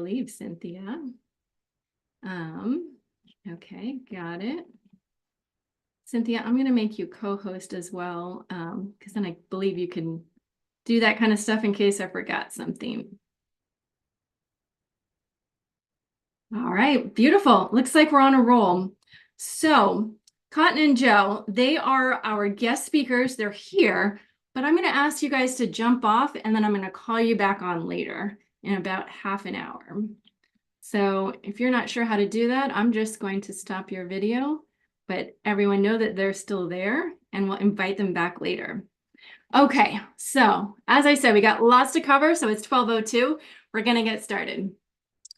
believe, Cynthia. Okay, got it. Cynthia, I'm going to make you co-host as well, because then I believe you can do that kind of stuff in case I forgot something. All right, beautiful. Looks like we're on a roll. So Cotton and Joe, they are our guest speakers. They're here, but I'm going to ask you guys to jump off, and then I'm going to call you back on later in about half an hour. So if you're not sure how to do that, I'm just going to stop your video, but everyone know that they're still there, and we'll invite them back later. Okay, so as I said, we got lots to cover, so it's 12:02. We're going to get started.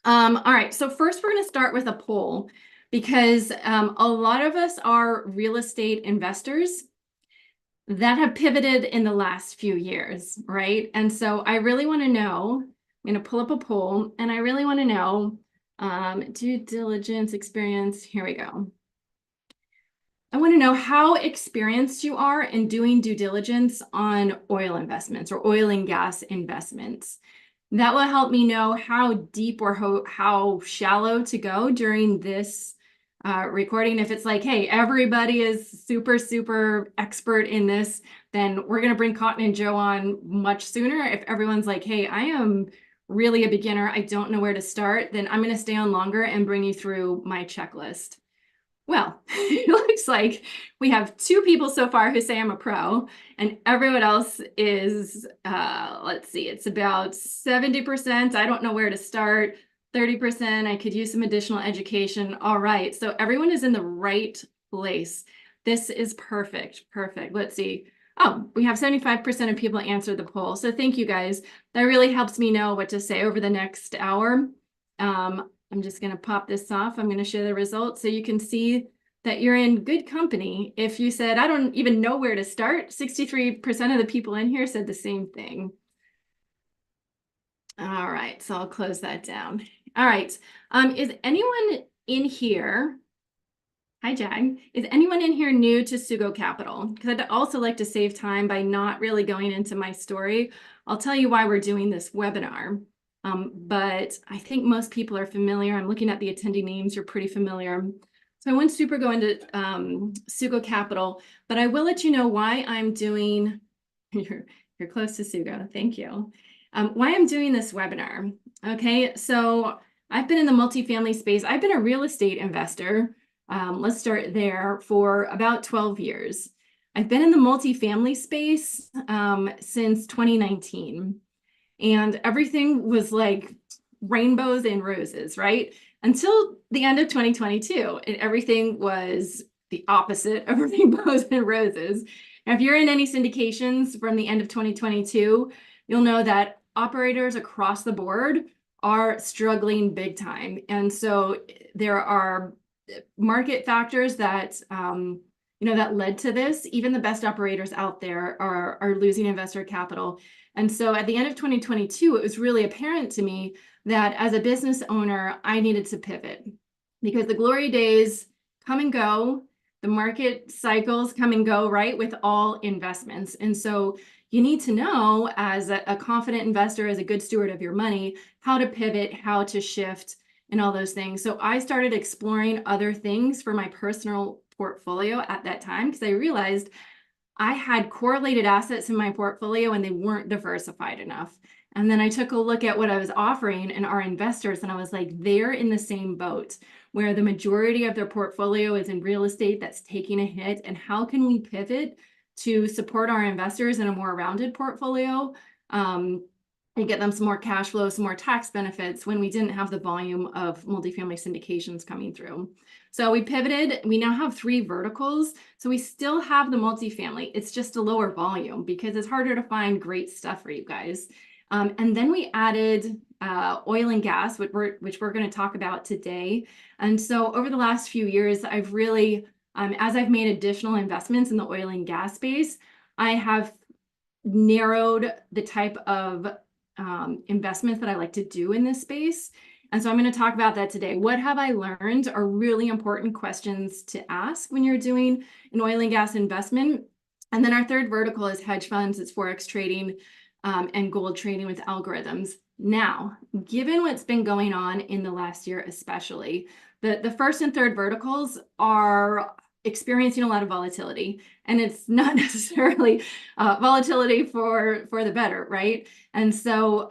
All right, so first we're going to start with a poll, because a lot of us are real estate investors that have pivoted in the last few years, right? And so I really want to know, I'm going to pull up a poll, and I really want to know due diligence experience. Here we go. I want to know how experienced you are in doing due diligence on oil investments or oil and gas investments. That will help me know how deep or how shallow to go during this recording. If it's like, hey, everybody is super expert in this, then we're going to bring Cotton and Joe on much sooner. If everyone's like, hey, I am really a beginner, I don't know where to start, then I'm going to stay on longer and bring you through my checklist. Well, it looks like we have 2 people so far who say I'm a pro, and everyone else is, let's see, it's about 70%. I don't know where to start. 30%, I could use some additional education. All right, so everyone is in the right place. This is perfect. Let's see. Oh, we have 75% of people answer the poll. So thank you guys. That really helps me know what to say over the next hour. I'm just going to pop this off. I'm going to share the results so you can see that you're in good company. If you said, I don't even know where to start, 63% of the people in here said the same thing. All right, so I'll close that down. All right, is anyone in here? Hi, Jag. Is anyone in here new to Sugo Capital? Because I'd also like to save time by not really going into my story. I'll tell you why we're doing this webinar. But I think most people are familiar. I'm looking at the attendee names. You're pretty familiar. So I won't super go into Sugo Capital, but I will let you know why I'm doing, you're close to Sugo, thank you. Why I'm doing this webinar. Okay, so I've been in the multifamily space. I've been a real estate investor. Let's start there, for about 12 years. I've been in the multifamily space since 2019. And everything was like rainbows and roses, right? Until the end of 2022, and everything was the opposite of rainbows and roses. Now, if you're in any syndications from the end of 2022, you'll know that operators across the board are struggling big time. And so there are market factors that that led to this. Even the best operators out there are losing investor capital. And so at the end of 2022, it was really apparent to me that as a business owner, I needed to pivot, because the glory days come and go, the market cycles come and go, right, with all investments. And so you need to know, as a confident investor, as a good steward of your money, how to pivot, how to shift, and all those things. So I started exploring other things for my personal portfolio at that time, because I realized I had correlated assets in my portfolio and they weren't diversified enough. And then I took a look at what I was offering and our investors, and I was like, they're in the same boat, where the majority of their portfolio is in real estate that's taking a hit. And how can we pivot to support our investors in a more rounded portfolio and get them some more cash flow, some more tax benefits, when we didn't have the volume of multifamily syndications coming through? So we pivoted. We now have 3 verticals. So we still have the multifamily. It's just a lower volume because it's harder to find great stuff for you guys. And then we added oil and gas, which we're going to talk about today. And so over the last few years, I've really, as I've made additional investments in the oil and gas space, I have narrowed the type of investments that I like to do in this space. And so I'm going to talk about that today. What have I learned are really important questions to ask when you're doing an oil and gas investment. And then our third vertical is hedge funds. It's Forex trading and gold trading with algorithms. Now, given what's been going on in the last year, especially, the first and third verticals are experiencing a lot of volatility, and it's not necessarily volatility for the better, right? And so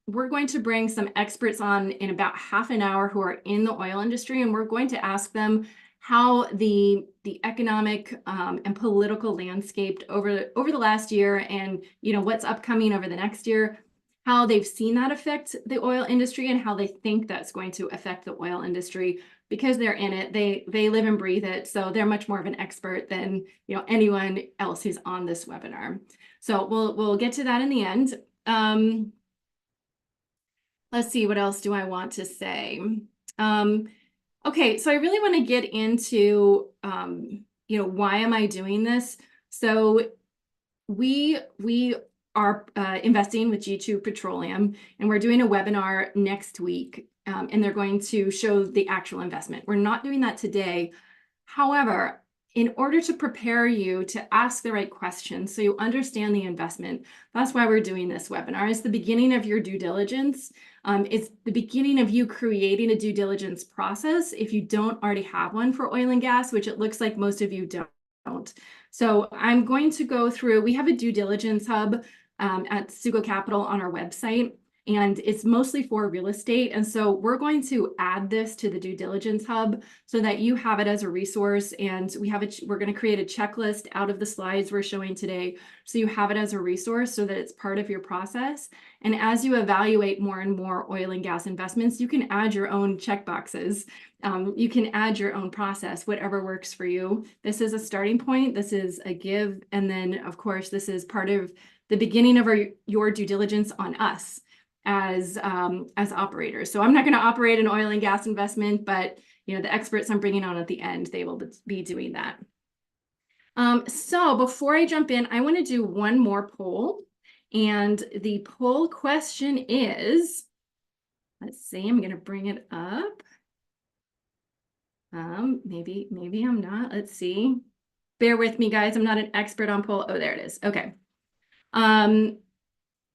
we're going to bring some experts on in about half an hour who are in the oil industry, and we're going to ask them how the economic and political landscape over the last year, and what's upcoming over the next year, how they've seen that affect the oil industry and how they think that's going to affect the oil industry because they're in it. They live and breathe it, so they're much more of an expert than anyone else who's on this webinar. So we'll get to that in the end. Let's see, what else do I want to say? Okay, so I really want to get into why am I doing this? So we are investing with G2 Petroleum, and we're doing a webinar next week, and they're going to show the actual investment. We're not doing that today. However, in order to prepare you to ask the right questions so you understand the investment, that's why we're doing this webinar. It's the beginning of your due diligence. It's the beginning of you creating a due diligence process if you don't already have one for oil and gas, which it looks like most of you don't. So I'm going to go through, we have a due diligence hub at Sugo Capital on our website, and it's mostly for real estate. And so we're going to add this to the due diligence hub so that you have it as a resource. And we're going to create a checklist out of the slides we're showing today. So you have it as a resource so that it's part of your process. And as you evaluate more and more oil and gas investments, you can add your own checkboxes. You can add your own process, whatever works for you. This is a starting point. This is a give. And then, of course, this is part of the beginning of your due diligence on us as operators. So I'm not going to operate an oil and gas investment, but the experts I'm bringing on at the end, they will be doing that. So before I jump in, I want to do one more poll. And the poll question is, let's see, I'm going to bring it up. Maybe I'm not. Let's see. Bear with me, guys. I'm not an expert on poll. Oh, there it is. Okay.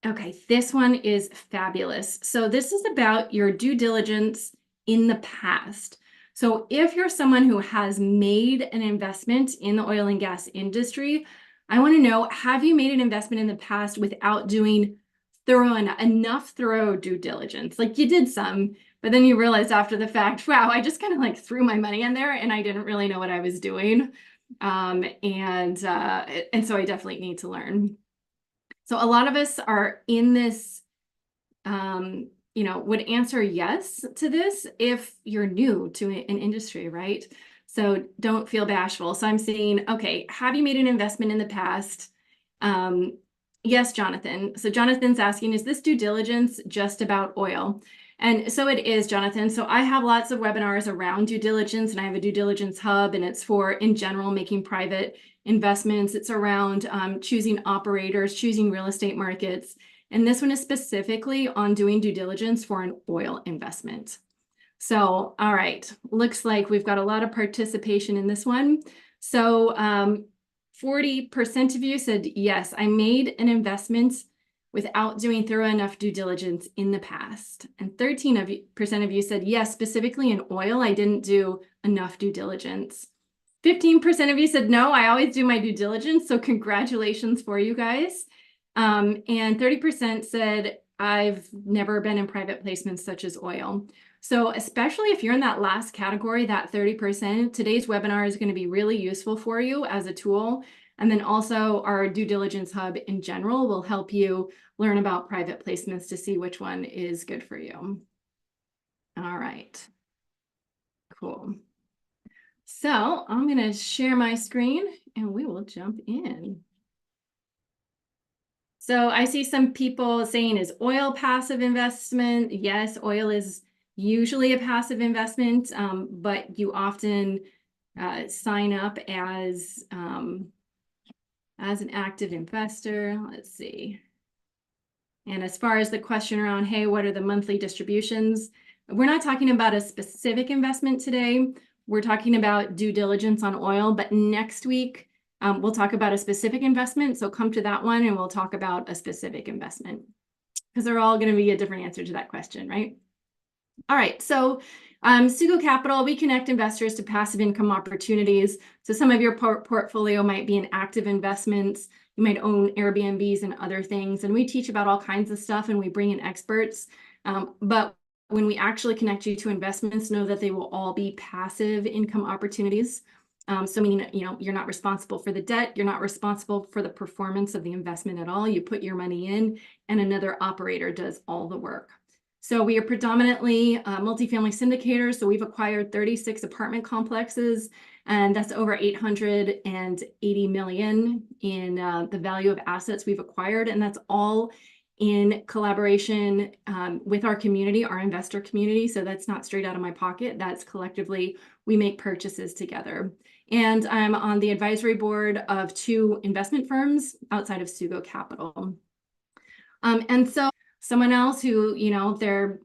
Okay, this one is fabulous. So this is about your due diligence in the past. So if you're someone who has made an investment in the oil and gas industry, I want to know, have you made an investment in the past without doing enough thorough due diligence? Like you did some, but then you realized after the fact, wow, I just kind of like threw my money in there and I didn't really know what I was doing. And so I definitely need to learn. So a lot of us are in this, would answer yes to this if you're new to an industry, right? So don't feel bashful. So I'm saying, okay, have you made an investment in the past? Yes, Jonathan. So Jonathan's asking, is this due diligence just about oil? And so it is, Jonathan. So I have lots of webinars around due diligence, and I have a due diligence hub, and it's for, in general, making private investments. It's around choosing operators, choosing real estate markets. And this one is specifically on doing due diligence for an oil investment. So, all right, looks like we've got a lot of participation in this one. So 40% of you said, yes, I made an investment without doing thorough enough due diligence in the past. And 13% of you said, yes, specifically in oil, I didn't do enough due diligence. 15% of you said, no, I always do my due diligence. So congratulations for you guys. And 30% said, I've never been in private placements such as oil. So especially if you're in that last category, that 30%, today's webinar is going to be really useful for you as a tool. And then also our due diligence hub in general will help you learn about private placements to see which one is good for you. All right, cool. So I'm going to share my screen and we will jump in. So I see some people saying, is oil passive investment? Yes, oil is usually a passive investment, but you often sign up as an active investor. Let's see. And as far as the question around, hey, what are the monthly distributions? We're not talking about a specific investment today. We're talking about due diligence on oil, but next week, we'll talk about a specific investment. So come to that one and we'll talk about a specific investment. because they're all going to be a different answer to that question, right? All right, so Sugo Capital, we connect investors to passive income opportunities. So some of your portfolio might be in active investments. You might own Airbnbs and other things. And we teach about all kinds of stuff and we bring in experts. But when we actually connect you to investments, know that they will all be passive income opportunities. So meaning, you're not responsible for the debt. You're not responsible for the performance of the investment at all. You put your money in and another operator does all the work. So we are predominantly multifamily syndicators. So we've acquired 36 apartment complexes, and that's over 880 million in the value of assets we've acquired. And that's all in collaboration with our community, our investor community. So that's not straight out of my pocket. That's collectively, we make purchases together. And I'm on the advisory board of 2 investment firms outside of Sugo Capital. And so someone else who, they're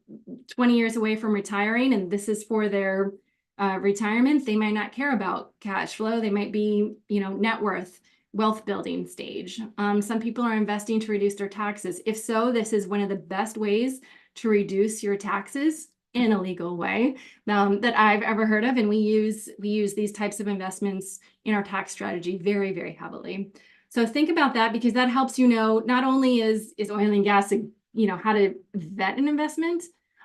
20 years away from retiring and this is for their retirement, they might not care about cash flow. They might be, net worth, wealth building stage. Some people are investing to reduce their taxes. If so, this is one of the best ways to reduce your taxes in a legal way that I've ever heard of. And we use these types of investments in our tax strategy very, very heavily. So think about that because that helps not only is oil and gas, how to vet an investment,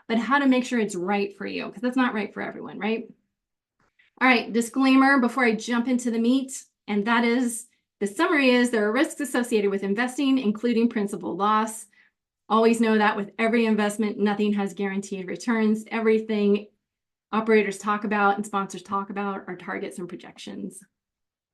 but how to make sure it's right for you because that's not right for everyone, right? All right, disclaimer before I jump into the meat, and that is the summary is there are risks associated with investing, including principal loss. Always know that with every investment, nothing has guaranteed returns. Everything operators talk about and sponsors talk about are targets and projections.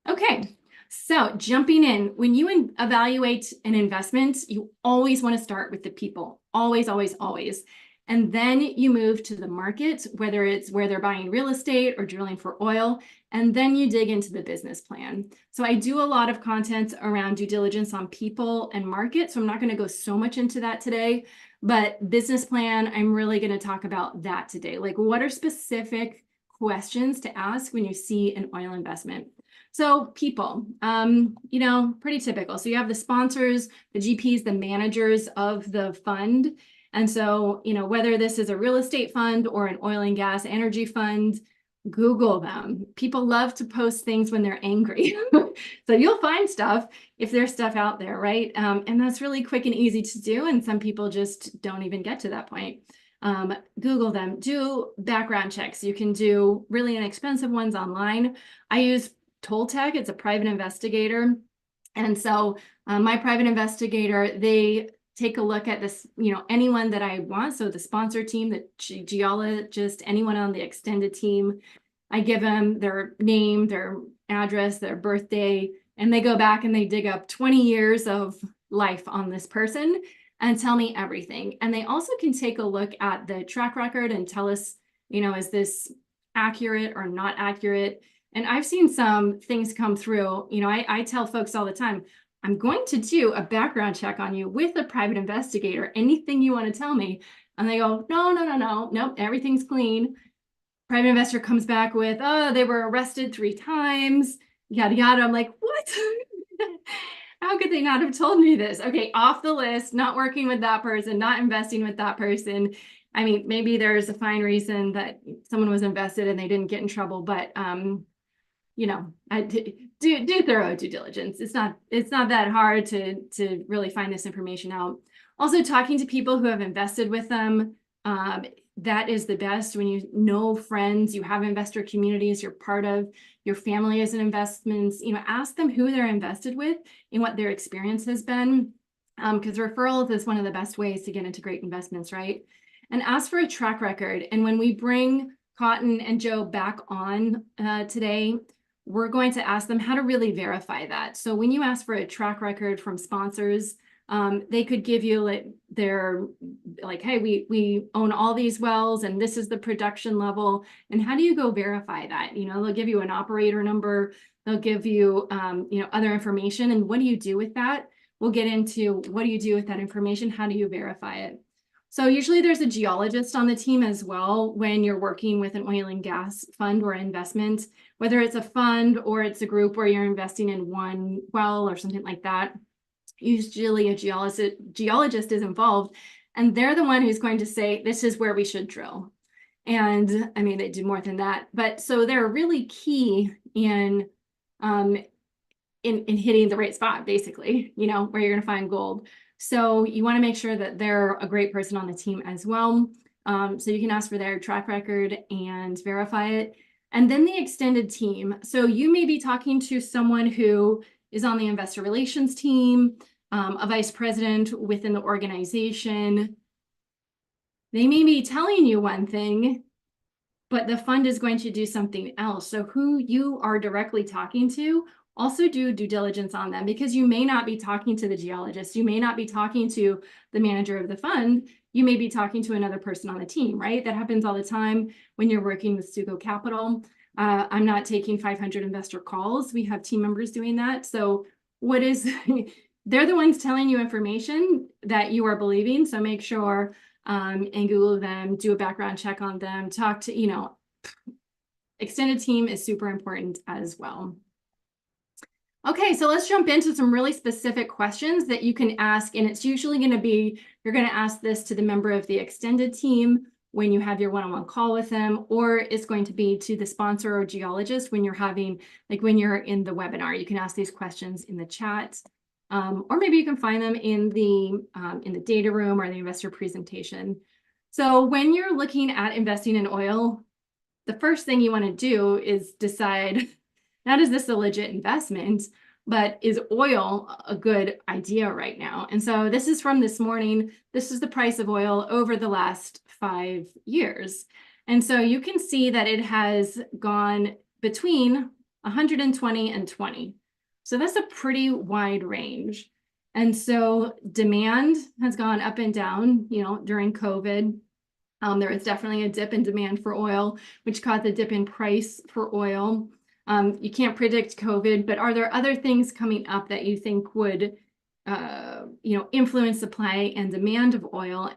Okay, so jumping in, when you evaluate an investment, you always want to start with the people, always, always, always. And then you move to the market, whether it's where they're buying real estate or drilling for oil, and then you dig into the business plan. So I do a lot of content around due diligence on people and market, so I'm not going to go so much into that today, but business plan, I'm really going to talk about that today. Like what are specific questions to ask when you see an oil investment? So people, pretty typical. So you have the sponsors, the GPs, the managers of the fund. And so, whether this is a real estate fund or an oil and gas energy fund, Google them. People love to post things when they're angry. So you'll find stuff if there's stuff out there, right? And that's really quick and easy to do. And some people just don't even get to that point. Google them, do background checks. You can do really inexpensive ones online. I use Toltec, it's a private investigator. And so my private investigator, they take a look at this, anyone that I want. So the sponsor team, the geologist, anyone on the extended team, I give them their name, their address, their birthday, and they go back and they dig up 20 years of life on this person and tell me everything. And they also can take a look at the track record and tell us, is this accurate or not accurate? And I've seen some things come through. I tell folks all the time, I'm going to do a background check on you with a private investigator. Anything you want to tell me? And they go, no, nope, everything's clean. Private investor comes back with, oh, they were arrested 3 times, yada, yada. I'm like, what? How could they not have told me this? Okay, off the list, not working with that person, not investing with that person. I mean, maybe there's a fine reason that someone was invested and they didn't get in trouble, but I do thorough due diligence. It's not that hard to really find this information out. Also, talking to people who have invested with them, that is the best when you know friends, you have investor communities, you're part of, your family is in investments, ask them who they're invested with and what their experience has been, because referrals is one of the best ways to get into great investments, right? And ask for a track record. And when we bring Cotton and Joe back on today, we're going to ask them how to really verify that. So when you ask for a track record from sponsors, they could give you hey, we own all these wells and this is the production level. And how do you go verify that? They'll give you an operator number, they'll give you, other information. And what do you do with that? We'll get into what do you do with that information? How do you verify it? So usually there's a geologist on the team as well when you're working with an oil and gas fund or investment, whether it's a fund or it's a group where you're investing in one well or something like that. Usually a geologist is involved and they're the one who's going to say, this is where we should drill. And I mean, they do more than that, but so they're really key in hitting the right spot, basically, you know, where you're going to find gold. So you want to make sure that they're a great person on the team as well. So you can ask for their track record and verify it. And then the extended team. So you may be talking to someone who is on the investor relations team, a vice president within the organization. They may be telling you one thing, but the fund is going to do something else. So who you are directly talking to, also do due diligence on them, because you may not be talking to the geologist. You may not be talking to the manager of the fund. You may be talking to another person on the team, right? That happens all the time when you're working with Sugo Capital. I'm not taking 500 investor calls. We have team members doing that. So what is, they're the ones telling you information that you are believing. So make sure and Google them, do a background check on them, talk to, you know, extended team is super important as well. Okay, so let's jump into some really specific questions that you can ask, and it's usually going to be, you're going to ask this to the member of the extended team when you have your one-on-one call with them, or it's going to be to the sponsor or geologist when you're having, like when you're in the webinar. You can ask these questions in the chat, or maybe you can find them in the data room or the investor presentation. So when you're looking at investing in oil, the first thing you want to do is decide, not is this a legit investment, but is oil a good idea right now? And so this is from this morning. This is the price of oil over the last 5 years. And so you can see that it has gone between 120 and 20. So that's a pretty wide range. And so demand has gone up and down, you know, during COVID. There was definitely a dip in demand for oil, which caused a dip in price for oil. You can't predict COVID, but are there other things coming up that you think would, you know, influence supply and demand of oil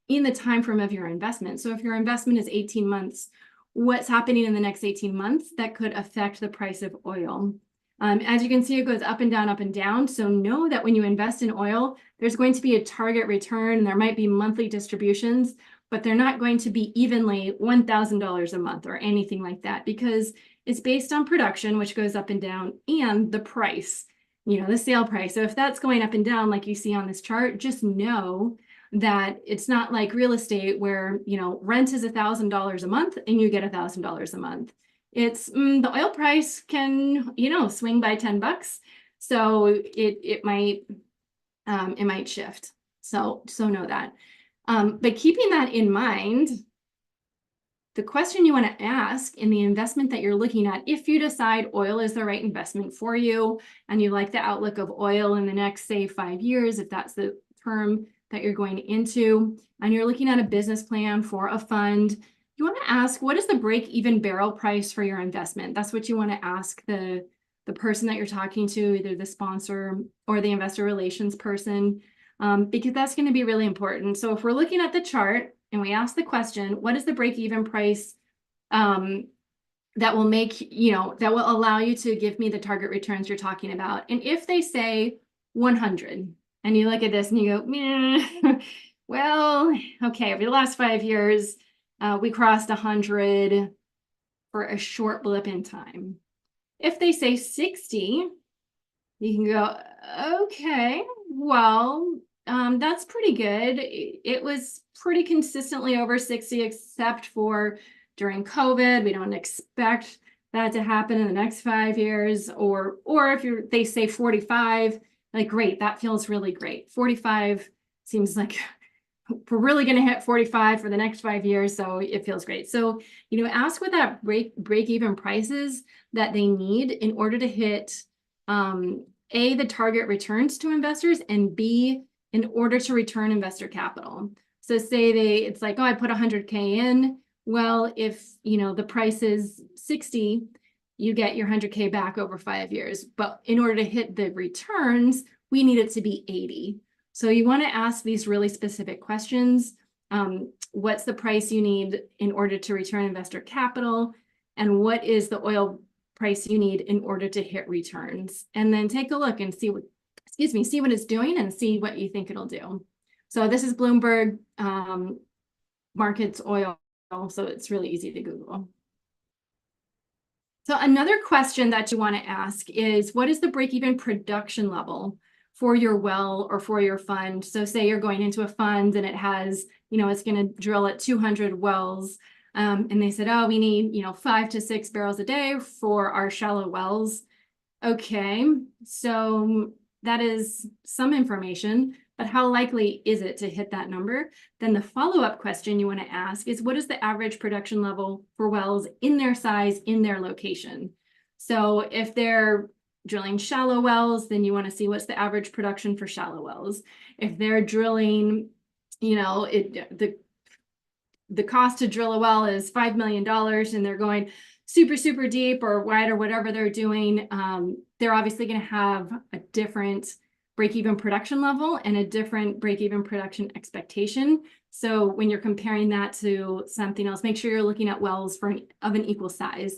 in the time frame of your investment? So if your investment is 18 months, what's happening in the next 18 months that could affect the price of oil? As you can see, it goes up and down, up and down. So know that when you invest in oil, there's going to be a target return, and there might be monthly distributions, but they're not going to be evenly $1,000 a month or anything like that, because it's based on production, which goes up and down, and the price, you know, the sale price. So if that's going up and down, like you see on this chart, just know that it's not like real estate where, you know, rent is $1,000 a month and you get $1,000 a month. It's the oil price can, you know, swing by 10 bucks. So it might shift. So know that. But keeping that in mind, the question you want to ask in the investment that you're looking at, if you decide oil is the right investment for you and you like the outlook of oil in the next, say, 5 years, if that's the term that you're going into, and you're looking at a business plan for a fund, you want to ask, what is the break-even barrel price for your investment? That's what you want to ask the person that you're talking to, either the sponsor or the investor relations person, because that's going to be really important. So if we're looking at the chart and we ask the question, what is the break-even price that will make, you know, that will allow you to give me the target returns you're talking about? And if they say 100, and you look at this and you go, meh, well, okay, over the last 5 years, we crossed 100 for a short blip in time. If they say 60, you can go, okay, well, that's pretty good. It was pretty consistently over 60, except for during COVID. We don't expect that to happen in the next 5 years. Or if they say 45, like, great, that feels really great. 45 seems like we're really going to hit 45 for the next 5 years, so it feels great. So, you know, ask what that break-even price is that they need in order to hit A, the target returns to investors, and B, in order to return investor capital. So say it's like, oh, I put 100K in. Well, if, you know, the price is 60, you get your 100K back over 5 years. But in order to hit the returns, we need it to be 80. So you want to ask these really specific questions. What's the price you need in order to return investor capital? And what is the oil price you need in order to hit returns? And then take a look and see what, see what it's doing and see what you think it'll do. So this is Bloomberg markets oil, so it's really easy to Google. So another question that you want to ask is, what is the break-even production level for your well or for your fund? So say you're going into a fund and it has, it's going to drill at 200 wells. And they said, oh, we need, 5 to 6 barrels a day for our shallow wells. Okay, so that is some information, but how likely is it to hit that number? Then the follow-up question you want to ask is, what is the average production level for wells in their size, in their location? So if they're drilling shallow wells, then you want to see what's the average production for shallow wells. If they're drilling, the cost to drill a well is $5 million and they're going super, super deep or wide or whatever they're doing, they're obviously going to have a different break-even production level and a different break-even production expectation. So when you're comparing that to something else, make sure you're looking at wells of an equal size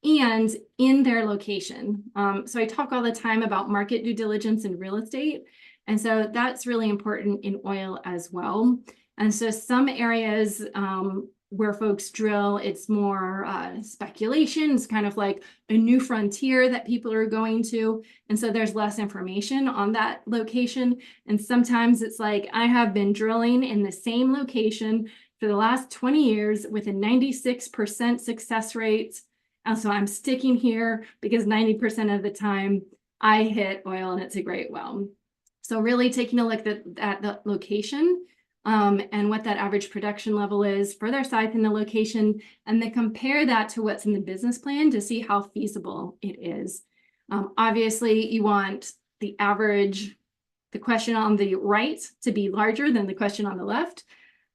and in their location. So I talk all the time about market due diligence in real estate. And so that's really important in oil as well. And so some areas where folks drill, it's more speculation. It's kind of like a new frontier that people are going to. And so there's less information on that location. And sometimes it's like, I have been drilling in the same location for the last 20 years with a 96% success rate. And so I'm sticking here because 90% of the time I hit oil and it's a great well. So really taking a look at the location and what that average production level is for their site and the location, and then compare that to what's in the business plan to see how feasible it is. Obviously, you want the question on the right to be larger than the question on the left.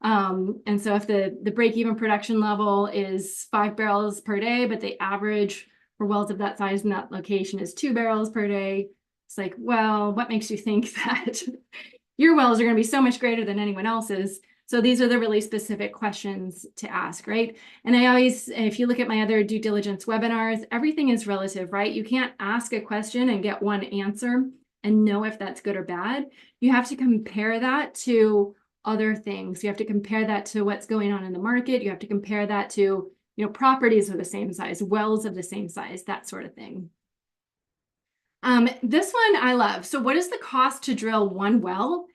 And so if the break-even production level is 5 barrels per day, but the average for wells of that size in that location is 2 barrels per day, it's like, well, what makes you think that your wells are going to be so much greater than anyone else's? So these are the really specific questions to ask, right? And I always, if you look at my other due diligence webinars, everything is relative, right? You can't ask a question and get one answer and know if that's good or bad. You have to compare that to other things. You have to compare that to what's going on in the market. You have to compare that to, properties of the same size, wells of the same size, that sort of thing. This one I love. So what is the cost to drill one well?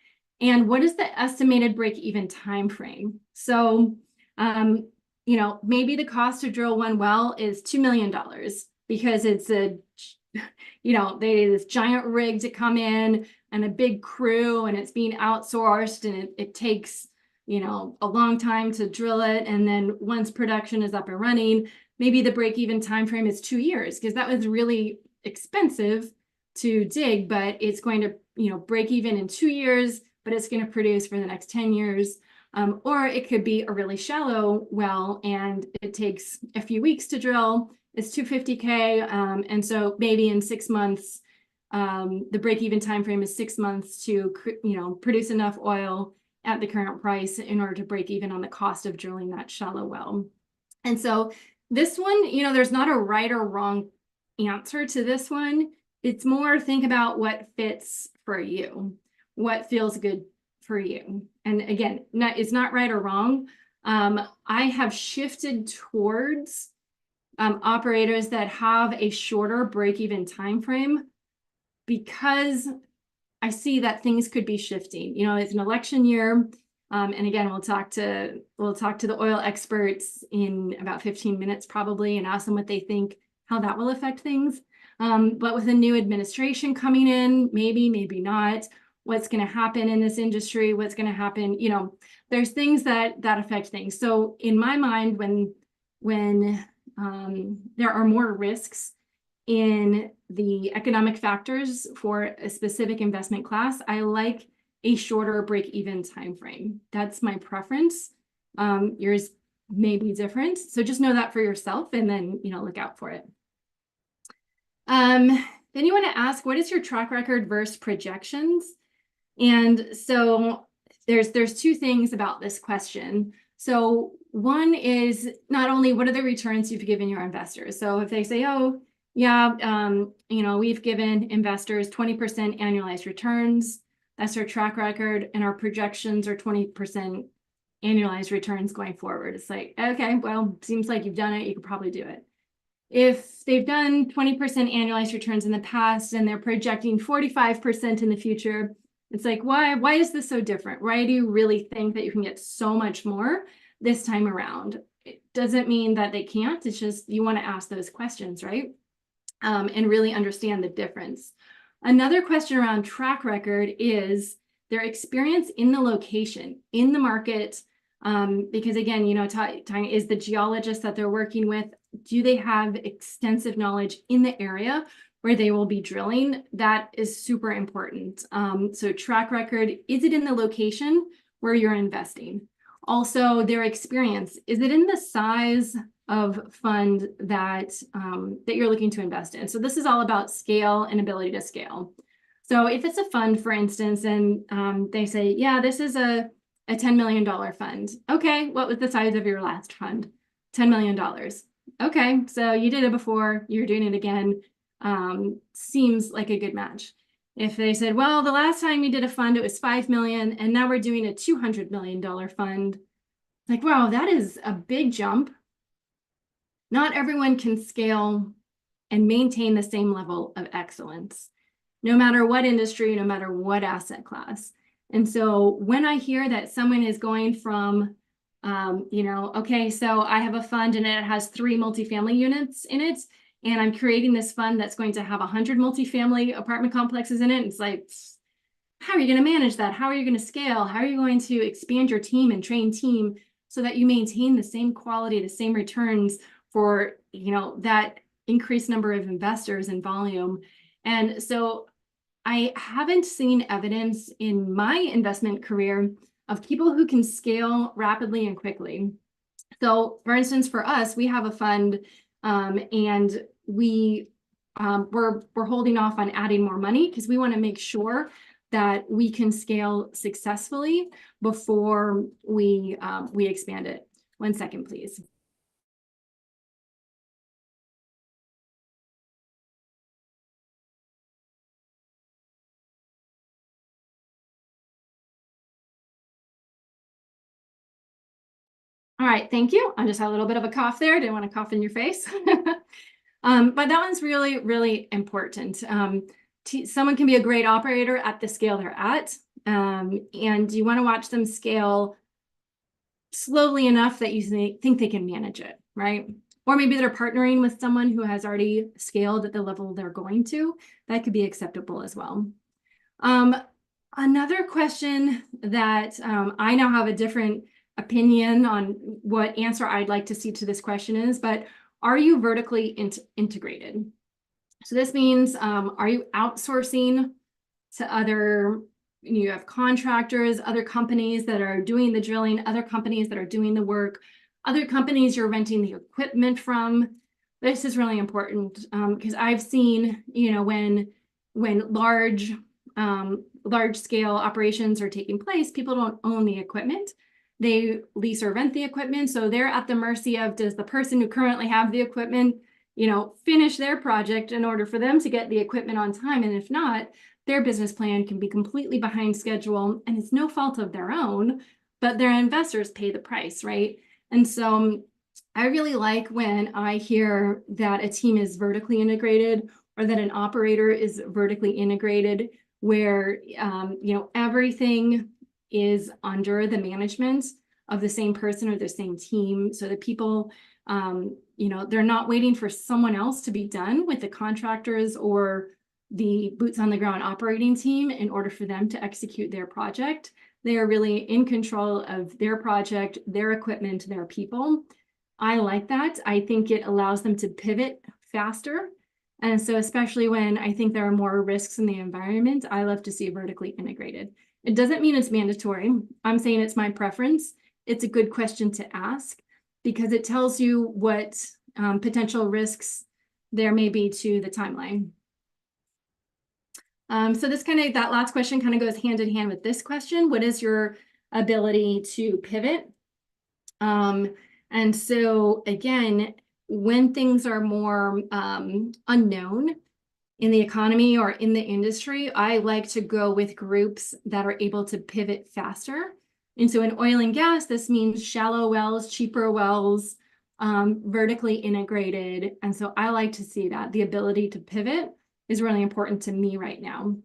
And what is the estimated break-even time frame? So, maybe the cost to drill one well is $2 million because it's this giant rig to come in and a big crew and it's being outsourced and it takes, a long time to drill it. And then once production is up and running, maybe the break-even time frame is 2 years because that was really expensive to dig, but it's going to, break even in 2 years, but it's going to produce for the next 10 years. Or it could be a really shallow well and it takes a few weeks to drill. It's $250K. And so maybe in 6 months, the break-even time frame is 6 months to, produce enough oil at the current price in order to break even on the cost of drilling that shallow well. And so this one, there's not a right or wrong answer to this one. It's more think about what fits for you, what feels good for you. And again, it's not right or wrong. I have shifted towards operators that have a shorter break-even time frame because I see that things could be shifting. It's an election year. And again, we'll talk to the oil experts in about 15 minutes probably and ask them what they think, how that will affect things. But with a new administration coming in, maybe not, what's going to happen in this industry, what's going to happen, there's things that affect things. So in my mind, when there are more risks in the economic factors for a specific investment class, I like a shorter break-even time frame. That's my preference. Yours may be different. So just know that for yourself and then, look out for it. Then you want to ask, what is your track record versus projections? And so there's two things about this question. So one is not only what are the returns you've given your investors. So if they say, oh, yeah, we've given investors 20% annualized returns That's our track record, and our projections are 20% annualized returns going forward. It's like, okay, well, seems like you've done it. You could probably do it. If they've done 20% annualized returns in the past and they're projecting 45% in the future, it's like, why is this so different? Why do you really think that you can get so much more this time around? It doesn't mean that they can't. It's just you want to ask those questions, right? And really understand the difference. Another question around track record is their experience in the location, in the market, because again, you know, is the geologist that they're working with, do they have extensive knowledge in the area where they will be drilling? That is super important. So track record, is it in the location where you're investing? Also, their experience, is it in the size of fund that that you're looking to invest in? So this is all about scale and ability to scale. So if it's a fund, for instance, and they say, yeah, this is a $10 million fund. Okay, what was the size of your last fund? $10 million. Okay, so you did it before, you're doing it again. Seems like a good match. If they said, well, the last time we did a fund, it was 5 million, and now we're doing a $200 million fund. Like, wow, that is a big jump. Not everyone can scale and maintain the same level of excellence, no matter what industry, no matter what asset class. And so when I hear that someone is going from, you know, okay, so I have a fund and it has 3 multifamily units in it, and I'm creating this fund that's going to have 100 multifamily apartment complexes in it. It's like, how are you going to manage that? How are you going to scale? How are you going to expand your team and train team so that you maintain the same quality, the same returns for, you know, that increased number of investors and volume? And so I haven't seen evidence in my investment career of people who can scale rapidly and quickly. So for instance, for us, we have a fund and we're holding off on adding more money because we want to make sure that we can scale successfully before we expand it. 1 second, please. All right, thank you. I just had a little bit of a cough there. Didn't want to cough in your face. But that one's really, really important. Someone can be a great operator at the scale they're at, and you want to watch them scale slowly enough that you think they can manage it, right? Or maybe they're partnering with someone who has already scaled at the level they're going to. That could be acceptable as well. Another question that I now have a different opinion on what answer I'd like to see to this question is, but are you vertically integrated? So this means, are you outsourcing to other, you have contractors, other companies that are doing the drilling, other companies that are doing the work, other companies you're renting the equipment from? This is really important because I've seen, you know, when large scale operations are taking place, people don't own the equipment. They lease or rent the equipment. So they're at the mercy of, does the person who currently have the equipment, you know, finish their project in order for them to get the equipment on time? And if not, their business plan can be completely behind schedule, and it's no fault of their own, but their investors pay the price, right? And so I really like when I hear that a team is vertically integrated, or that an operator is vertically integrated, where you know, everything is under the management of the same person or the same team, so that people, you know, they're not waiting for someone else to be done with the contractors or the boots on the ground operating team in order for them to execute their project. They are really in control of their project, their equipment, their people. I like that. I think it allows them to pivot faster. And so especially when I think there are more risks in the environment, I love to see vertically integrated. It doesn't mean it's mandatory. I'm saying it's my preference. It's a good question to ask because it tells you what potential risks there may be to the timeline. So this that last question kind of goes hand in hand with this question. What is your ability to pivot? And so again, when things are more unknown in the economy or in the industry, I like to go with groups that are able to pivot faster. And so in oil and gas, this means shallow wells, cheaper wells, vertically integrated. And so I like to see that. The ability to pivot is really important to me right now.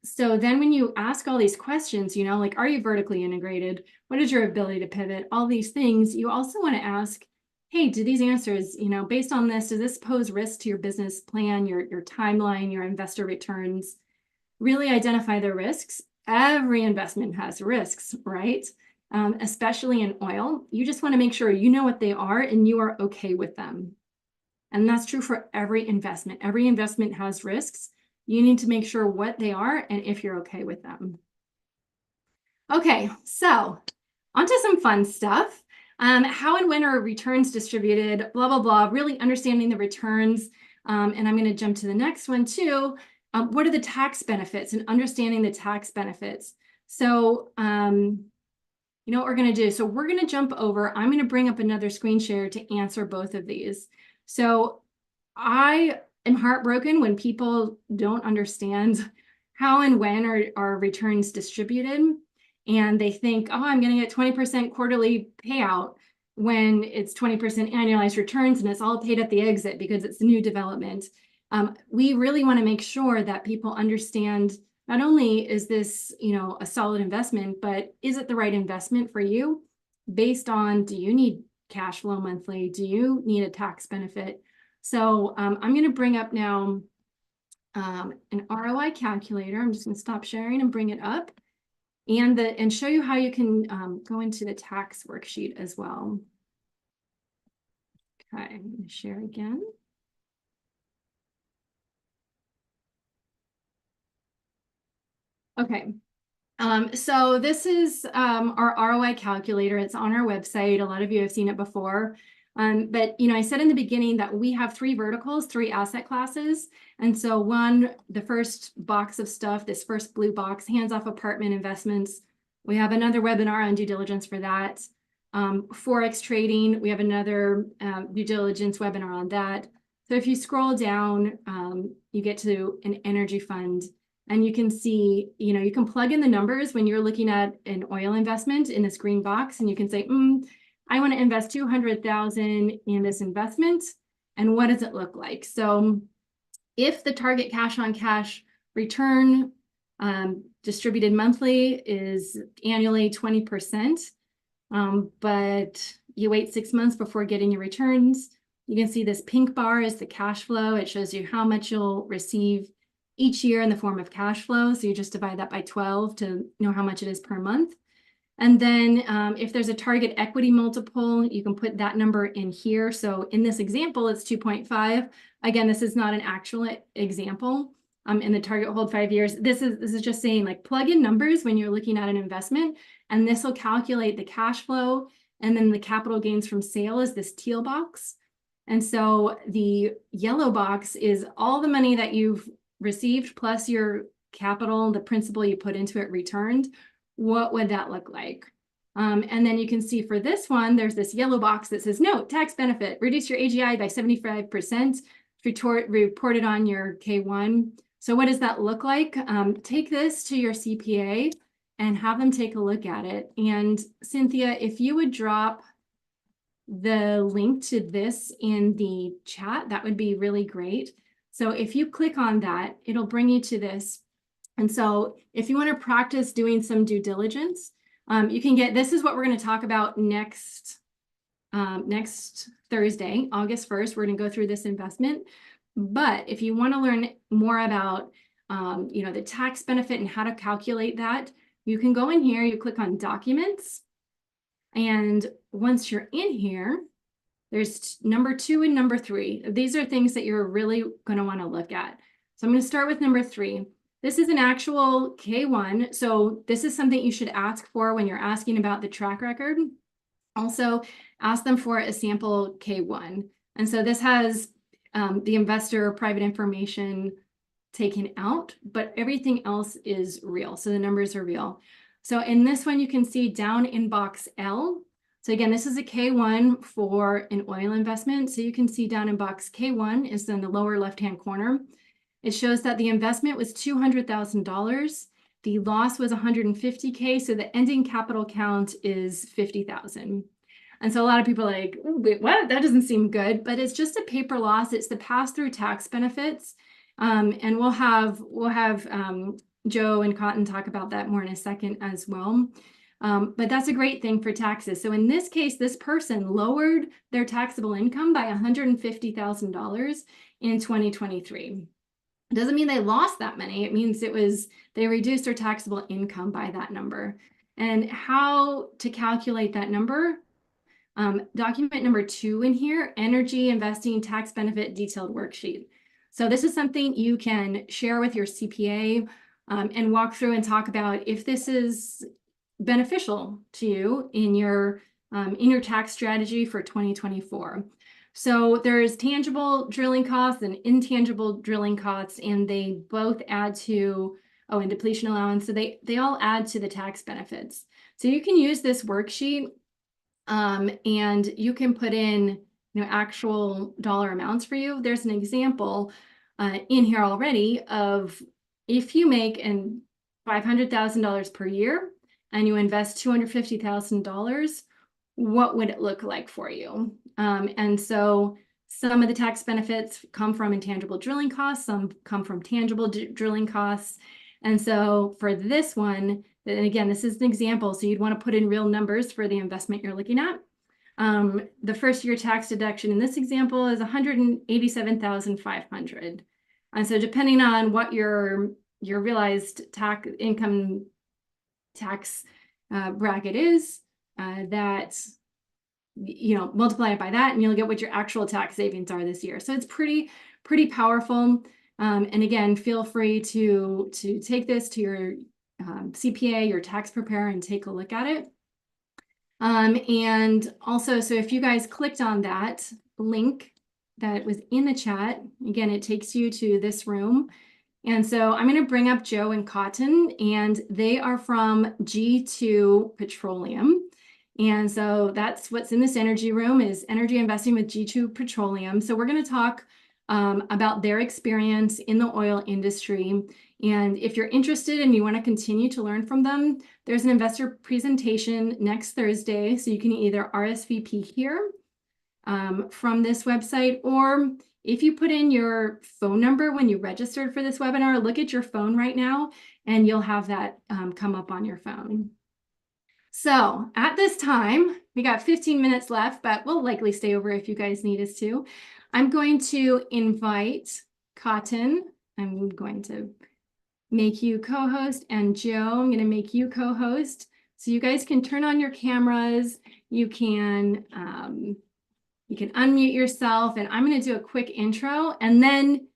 So then when you ask all these questions, like, are you vertically integrated? What is your ability to pivot? All these things, you also want to ask, hey, do these answers, based on this, does this pose risk to your business plan, your timeline, your investor returns? Really identify the risks. Every investment has risks, right? Especially in oil. You just want to make sure you know what they are and you are okay with them. And that's true for every investment. Every investment has risks. You need to make sure what they are and if you're okay with them. Okay, so onto some fun stuff. How and when are returns distributed, blah, blah, blah, really understanding the returns. And I'm going to jump to the next one too. What are the tax benefits and understanding the tax benefits? So, you know what we're going to do? So we're going to jump over. I'm going to bring up another screen share to answer both of these. So I am heartbroken when people don't understand how and when are returns distributed. And they think, oh, I'm going to get 20% quarterly payout when it's 20% annualized returns and it's all paid at the exit because it's new development. We really want to make sure that people understand not only is this, a solid investment, but is it the right investment for you based on, do you need cash flow monthly? Do you need a tax benefit? So I'm going to bring up now an ROI calculator. I'm just going to stop sharing and bring it up and show you how you can go into the tax worksheet as well. Okay, I'm going to share again. Okay, so this is our ROI calculator. It's on our website. A lot of you have seen it before. But I said in the beginning that we have 3 verticals, 3 asset classes. And so the first box of stuff, this first blue box, hands-off apartment investments. We have another webinar on due diligence for that. Forex trading, we have another due diligence webinar on that. So if you scroll down, you get to an energy fund. And you can see, you can plug in the numbers when you're looking at an oil investment in this green box, and you can say, I want to invest 200,000 in this investment. And what does it look like? So if the target cash on cash return distributed monthly is annually 20%, but you wait 6 months before getting your returns, you can see this pink bar is the cash flow. It shows you how much you'll receive each year in the form of cash flow. So you just divide that by 12 to know how much it is per month. And then if there's a target equity multiple, you can put that number in here. So in this example, it's 2.5. Again, this is not an actual example. In the target hold 5 years, this is just saying, like, plug in numbers when you're looking at an investment, and this will calculate the cash flow. And then the capital gains from sale is this teal box. And so the yellow box is all the money that you've received plus your capital, the principal you put into it returned. What would that look like? And then you can see for this one, there's this yellow box that says, no, tax benefit, reduce your AGI by 75%, reported on your K1. So what does that look like? Take this to your CPA and have them take a look at it. And Cynthia, if you would drop the link to this in the chat, that would be really great. So if you click on that, it'll bring you to this. And so if you want to practice doing some due diligence, you can this is what we're going to talk about next Thursday, August 1st. We're going to go through this investment. But if you want to learn more about, the tax benefit and how to calculate that, you can go in here, you click on documents. And once you're in here, there's number 2 and number 3. These are things that you're really going to want to look at. So I'm going to start with number 3. This is an actual K1. So this is something you should ask for when you're asking about the track record. Also, ask them for a sample K1. And so this has the investor private information taken out, but everything else is real. So the numbers are real. So in this one, you can see down in box L. So again, this is a K1 for an oil investment. So you can see down in box K1 is in the lower left-hand corner. it shows that the investment was $200,000. The loss was $150K, so the ending capital count is $50,000. And so a lot of people are like, wait, what? That doesn't seem good, but it's just a paper loss. It's the pass-through tax benefits. And we'll have Joe and Cotton talk about that more in a second as well. But that's a great thing for taxes. So in this case, this person lowered their taxable income by $150,000 in 2023. It doesn't mean they lost that money. It means they reduced their taxable income by that number. And how to calculate that number? Document number 2 in here, energy investing tax benefit detailed worksheet. So this is something you can share with your CPA and walk through and talk about if this is beneficial to you in your tax strategy for 2024. So there's tangible drilling costs and intangible drilling costs, and they both add to, and depletion allowance. So they all add to the tax benefits. So you can use this worksheet and you can put in actual dollar amounts for you. There's an example in here already of if you make $500,000 per year and you invest $250,000, what would it look like for you? And so some of the tax benefits come from intangible drilling costs, some come from tangible drilling costs. And so for this one, and again, this is an example, so you'd want to put in real numbers for the investment you're looking at. The first year tax deduction in this example is $187,500. And so depending on what your realized income tax bracket is, that multiply it by that and you'll get what your actual tax savings are this year. So it's pretty powerful. And again, feel free to take this to your CPA, your tax preparer, and take a look at it. And also, so if you guys clicked on that link that was in the chat, again, it takes you to this room. And so I'm going to bring up Joe and Cotton, and they are from G2 Petroleum. And so that's what's in this energy room, is energy investing with G2 Petroleum. So we're going to talk about their experience in the oil industry. And if you're interested and you want to continue to learn from them, there's an investor presentation next Thursday. So you can either RSVP here from this website, or if you put in your phone number when you registered for this webinar, look at your phone right now and you'll have that come up on your phone. So at this time, we got 15 minutes left, but we'll likely stay over if you guys need us to. I'm going to invite Cotton. I'm going to make you co-host, and Joe, I'm going to make you co-host. So you guys can turn on your cameras. You can unmute yourself, and I'm going to do a quick intro. And then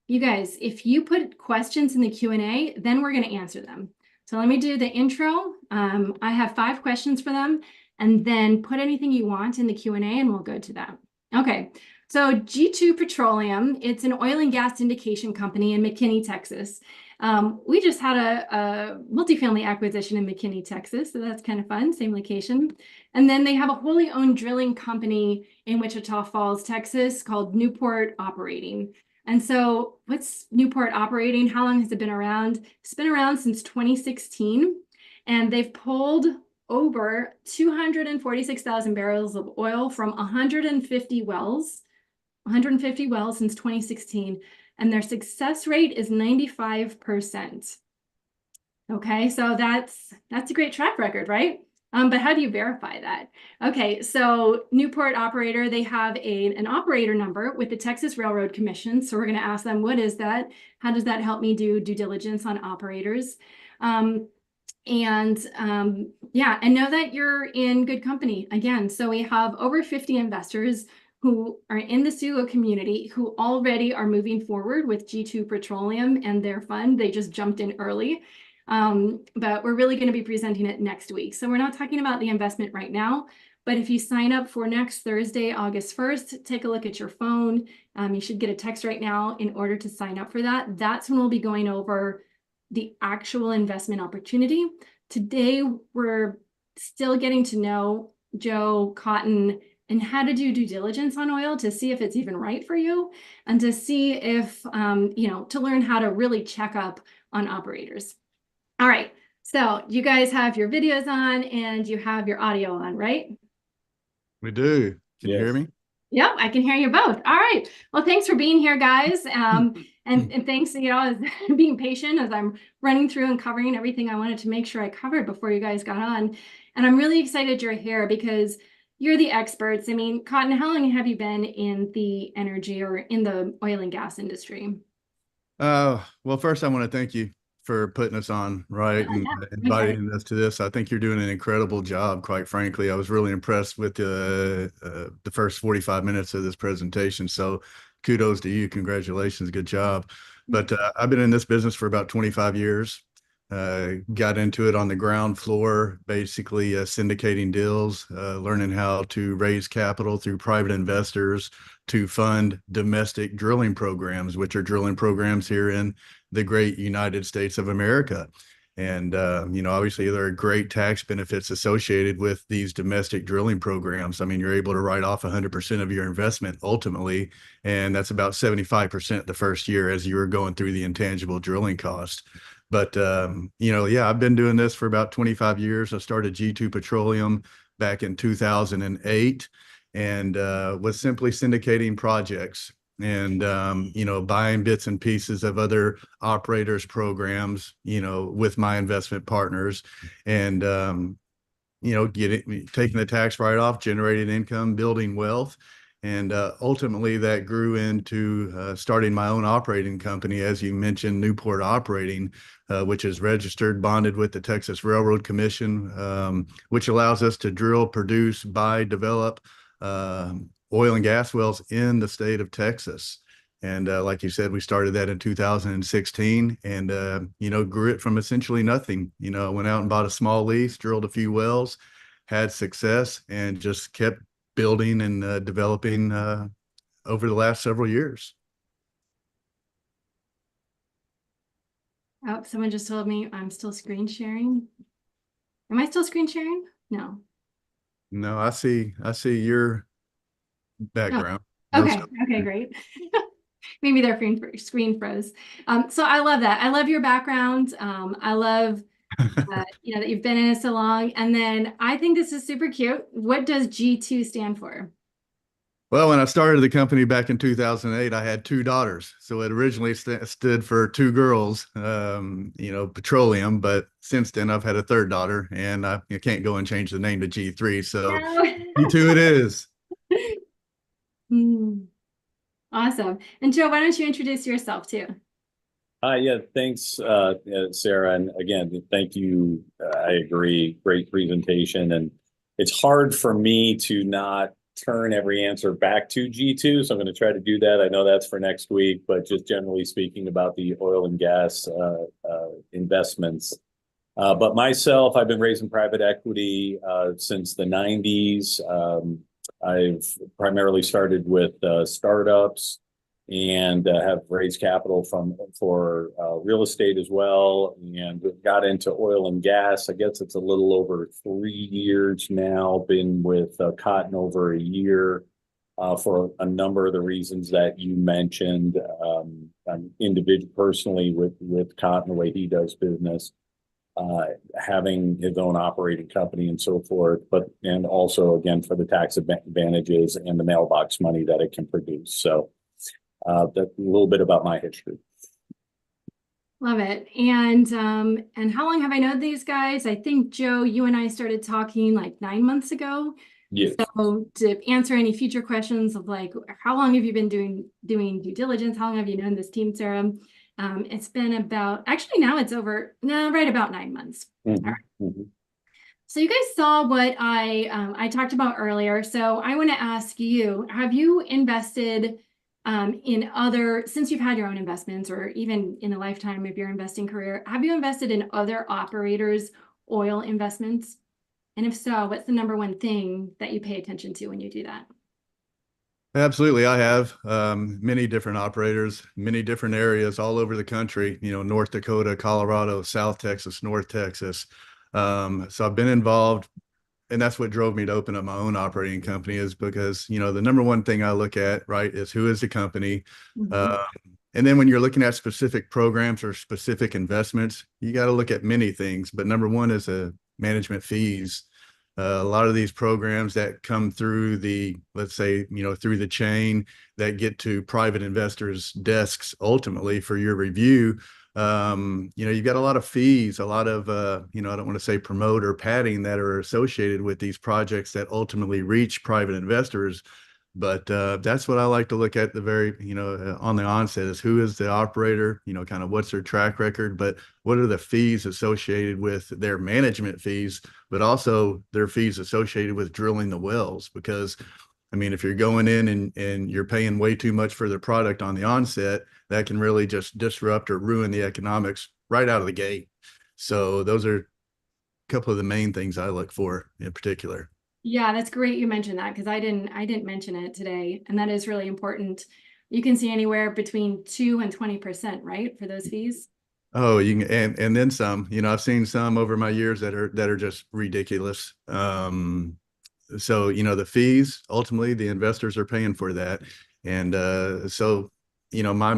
you guys, if you put questions in the Q&A, then we're going to answer them. So let me do the intro. I have 5 questions for them, and then put anything you want in the Q&A and we'll go to that. Okay, so G2 Petroleum, it's an oil and gas syndication company in McKinney, Texas. We just had a multifamily acquisition in McKinney, Texas, so that's kind of fun, same location. And then they have a wholly owned drilling company in Wichita Falls, Texas, called Newport Operating. And so what's Newport Operating? How long has it been around? It's been around since 2016, and they've pulled over 246,000 barrels of oil from 150 wells since 2016, and their success rate is 95%. Okay, so that's a great track record, right? But how do you verify that? Okay, so Newport Operator, they have an operator number with the Texas Railroad Commission. So we're going to ask them, what is that? How does that help me do due diligence on operators? Yeah, and know that you're in good company. Again, so we have over 50 investors who are in the SUGO community who already are moving forward with G2 Petroleum and their fund. They just jumped in early. But we're really going to be presenting it next week. So we're not talking about the investment right now, but if you sign up for next Thursday, August 1st, take a look at your phone. You should get a text right now in order to sign up for that. That's when we'll be going over the actual investment opportunity. Today, we're still getting to know Joe, Cotton, and how to do due diligence on oil to see if it's even right for you, and to see if, to learn how to really check up on operators. All right, so you guys have your videos on and you have your audio on, right? We do. Can you hear Yes. me? Yep, I can hear you both. All right. Well, thanks for being here, guys. And thanks, as being patient as I'm running through and covering everything I wanted to make sure I covered before you guys got on. And I'm really excited you're here because you're the experts. I mean, Cotton, how long have you been in the energy or in the oil and gas industry? Well, first I want to thank you for putting us on, right, and Yeah, okay. inviting us to this. I think you're doing an incredible job, quite frankly. I was really impressed with the first 45 minutes of this presentation. So kudos to you. Congratulations. Good job. But I've been in this business for about 25 years. Got into it on the ground floor, basically syndicating deals, learning how to raise capital through private investors to fund domestic drilling programs, which are drilling programs here in the great United States of America. And, obviously there are great tax benefits associated with these domestic drilling programs. I mean, you're able to write off 100% of your investment ultimately, and that's about 75% the first year as you were going through the intangible drilling cost. But, yeah, I've been doing this for about 25 years. I started G2 Petroleum back in 2008 and was simply syndicating projects and, buying bits and pieces of other operators' programs, with my investment partners and, taking the tax write-off, generating income, building wealth. And ultimately, that grew into starting my own operating company, as you mentioned, Newport Operating, which is registered, bonded with the Texas Railroad Commission, which allows us to drill, produce, buy, develop oil and gas wells in the state of Texas. And like you said, we started that in 2016 and, grew it from essentially nothing. Went out and bought a small lease, drilled a few wells, had success, and just kept building and developing over the last several years. Oh, someone just told me I'm still screen sharing. Am I still screen sharing? No. No, I see your Oh, background. No okay. stuff. Okay, great. Maybe their screen froze. So I love that. I love your background. I love that you've been in it so long. And then I think this is super cute. What does G2 stand for? Well, when I started the company back in 2008, I had two daughters. So it originally stood for two girls, petroleum. But since then, I've had a third daughter, and I can't go and change the name to G3. So No. G2 it is. Hmm, awesome. And Joe, why don't you introduce yourself too? Yeah, thanks, Sarah. And again, thank you. I agree. Great presentation. And it's hard for me to not turn every answer back to G2. So I'm going to try to do that. I know that's for next week, but just generally speaking about the oil and gas investments. But myself, I've been raising private equity since the 90s. I've primarily started with startups and have raised capital for real estate as well, and got into oil and gas. I guess it's a little over 3 years now. Been with Cotton over a year for a number of the reasons that you mentioned. I'm individual personally with Cotton, the way he does business, having his own operating company and so forth, and also again for the tax advantages and the mailbox money that it can produce. So that's a little bit about my history. Love it. And how long have I known these guys? I think Joe, you and I started talking like 9 months ago. Yes. So to answer any future questions of like, how long have you been doing due diligence? How long have you known this team, Sarah? It's been actually now it's right about 9 months. Mm-hmm. All right. Mm-hmm. So you guys saw what I talked about earlier. So I want to ask you, have you invested since you've had your own investments or even in the lifetime of your investing career, have you invested in other operators' oil investments? And if so, what's the number one thing that you pay attention to when you do that? Absolutely. I have many different operators, many different areas all over the country, North Dakota, Colorado, South Texas, North Texas. So I've been involved and that's what drove me to open up my own operating company, is because, you know, the number one thing I look at, right, is who is the company. Mhm. And then when you're looking at specific programs or specific investments, you got to look at many things. But number one is management fees. A lot of these programs that come through the, let's say, you know, through the chain that get to private investors' desks ultimately for your review, you know, you've got a lot of fees, a lot of, you know, I don't want to say promote or padding that are associated with these projects that ultimately reach private investors. But that's what I like to look at the very, you know, on the onset, is who is the operator, you know, kind of what's their track record, but what are the fees associated with their management fees, but also their fees associated with drilling the wells. Because, I mean, if you're going in and you're paying way too much for the product on the onset, that can really just disrupt or ruin the economics right out of the gate. So those are a couple of the main things I look for in particular. Yeah, that's great you mentioned that, because I didn't mention it today, and that is really important. You can see anywhere between 2 and 20%, right, for those fees? Oh, you can, and then some. You know, I've seen some over my years that are just ridiculous. So, you know, the fees, ultimately the investors are paying for that. And so, you know, my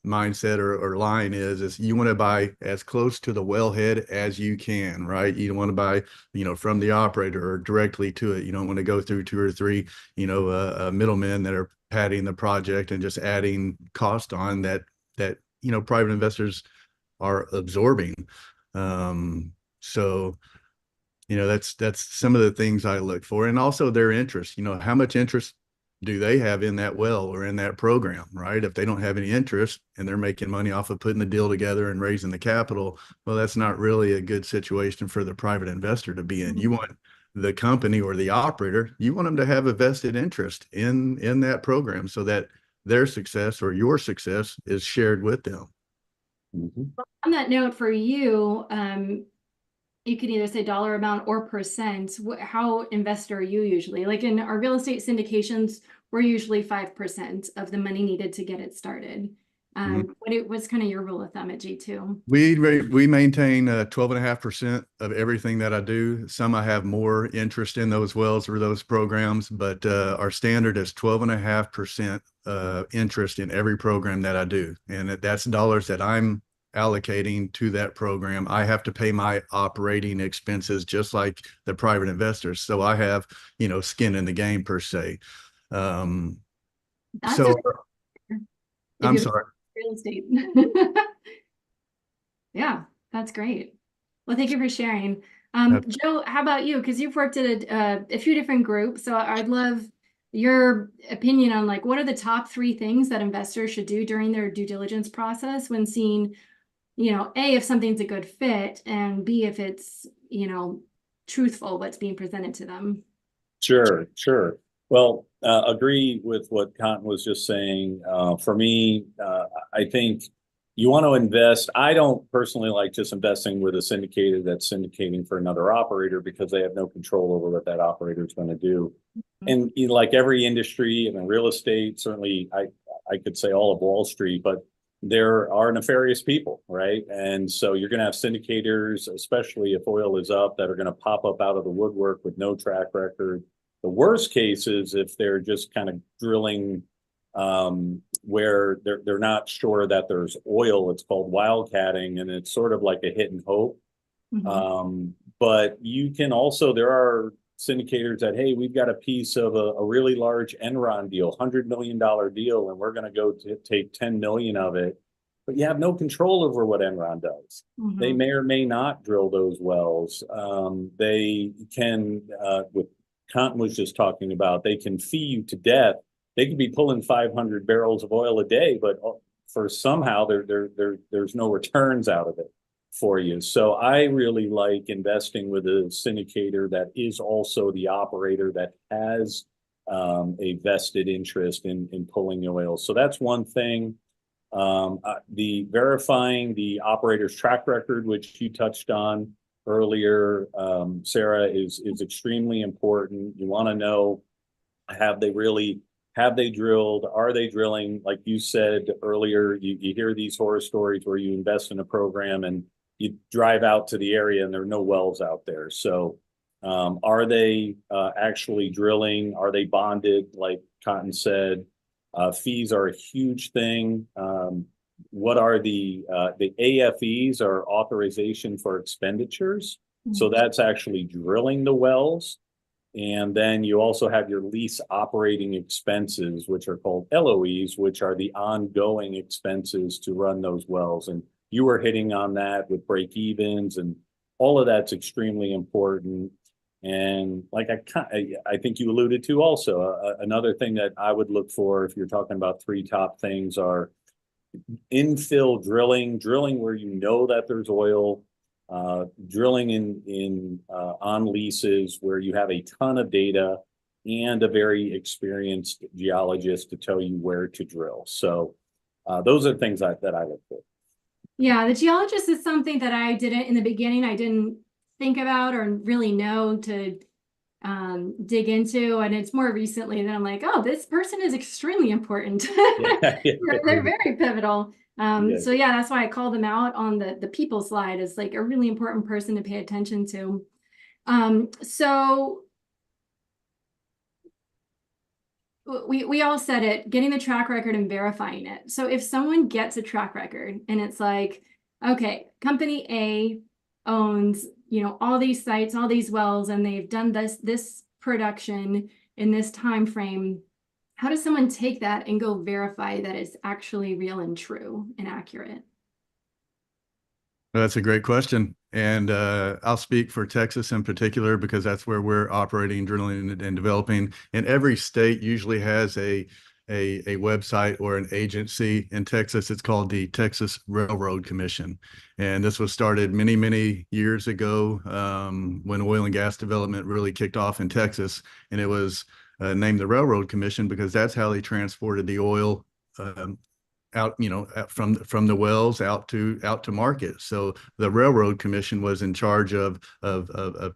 mindset or line is you want to buy as close to the wellhead as you can, right? You don't want to buy, you know, from the operator or directly to it. You don't want to go through two or three, you know, middlemen that are padding the project and just adding cost on that, you know, private investors are absorbing. So, you know, that's some of the things I look for, and also their interest. You know, how much interest do they have in that well or in that program, right? If they don't have any interest and they're making money off of putting the deal together and raising the capital, well, that's not really a good situation for the private investor to be in. You want the company or the operator, you want them to have a vested interest in that program, so that their success or your success is shared with them. Mhm. On that note, for you, you can either say dollar amount or percent. How investor are you usually? Like in our real estate syndications, we're usually 5% of the money needed to get it started. What's kind of your rule of thumb at G2? We maintain 12.5% of everything that I do. Some I have more interest in those wells or those programs, but our standard is 12.5% interest in every program that I do. And that's dollars that I'm allocating to that program. I have to pay my operating expenses just like the private investors. So I have, you know, skin in the game per se. Um, That's a so if I'm you have sorry. real estate. Yeah, that's great. Well, thank you for sharing. Joe, how about you? Because you've worked at a few different groups, so I'd love your opinion on like what are the top 3 things that investors should do during their due diligence process when seeing, you know, A, if something's a good fit, and B, if it's, you know, truthful what's being presented to them. Sure, sure. Well, agree with what Cotton was just saying. For me, I think you want to invest. I don't personally like just investing with a syndicator that's syndicating for another operator, because they have no control over what that operator is going to do. And you know, like every industry, and in real estate, certainly I could say all of Wall Street, but there are nefarious people, right? And so you're going to have syndicators, especially if oil is up, that are going to pop up out of the woodwork with no track record. The worst case is if they're just kind of drilling where they're not sure that there's oil. It's called wildcatting, and it's sort of like a hit and hope. But you can also, there are syndicators that, hey, we've got a piece of a really large Enron deal, $100 million deal, and we're going to go take 10 million of it. But you have no control over what Enron does. They may or may not drill those wells. They can, with Cotton was just talking about, they can fee you to death. They could be pulling 500 barrels of oil a day, but for somehow there's no returns out of it for you. So I really like investing with a syndicator that is also the operator that has a vested interest in pulling the oil. So that's one thing. The verifying the operator's track record, which you touched on earlier, Sarah, is extremely important. You want to know, have they drilled? Are they drilling? Like you said earlier, you hear these horror stories where you invest in a program and you drive out to the area and there are no wells out there. So Are they actually drilling? Are they bonded? Like Cotton said, fees are a huge thing. What are the AFEs are authorization for expenditures. So that's actually drilling the wells. And then you also have your lease operating expenses, which are called LOEs, which are the ongoing expenses to run those wells. And you were hitting on that with break evens, and all of that's extremely important. And like I think you alluded to also, another thing that I would look for if you're talking about three top things are infill drilling where you know that there's oil, drilling on leases where you have a ton of data and a very experienced geologist to tell you where to drill. So those are things that I look for. Yeah, the geologist is something that I didn't in the beginning. I didn't think about or really know to dig into, and it's more recently that I'm like, oh, this person is extremely important. Yeah, yeah. They're very pivotal. Yeah. So yeah, that's why I call them out on the people slide as like a really important person to pay attention to. So we all said it, getting the track record and verifying it. So if someone gets a track record and it's like, okay, company A owns, you know, all these sites, all these wells, and they've done this production in this time frame, how does someone take that and go verify that it's actually real and true and accurate? That's a great question. And I'll speak for Texas in particular because that's where we're operating, drilling, and developing. And every state usually has a website or an agency. In Texas, it's called the Texas Railroad Commission. And this was started many, many years ago when oil and gas development really kicked off in Texas. And it was named the Railroad Commission because that's how they transported the oil out, you know, from the wells out to market. So the Railroad Commission was in charge of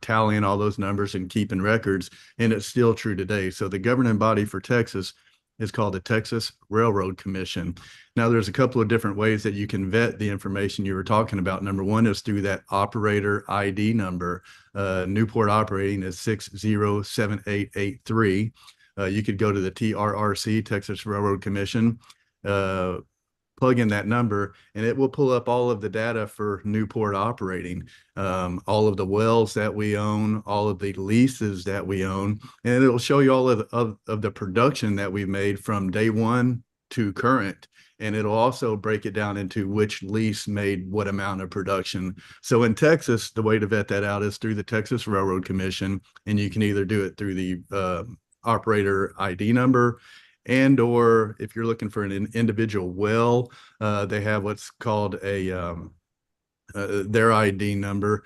tallying all those numbers and keeping records, and it's still true today. So the governing body for Texas is called the Texas Railroad Commission. Now, there's a couple of different ways that you can vet the information you were talking about. Number one is through that operator ID number. Newport Operating is 607883. You could go to the TRRC, Texas Railroad Commission, plug in that number, and it will pull up all of the data for Newport Operating, all of the wells that we own, all of the leases that we own, and it'll show you all of the production that we've made from day one to current. And it'll also break it down into which lease made what amount of production. So in Texas, the way to vet that out is through the Texas Railroad Commission, and you can either do it through the operator ID number, and or if you're looking for an individual well, they have what's called their ID number,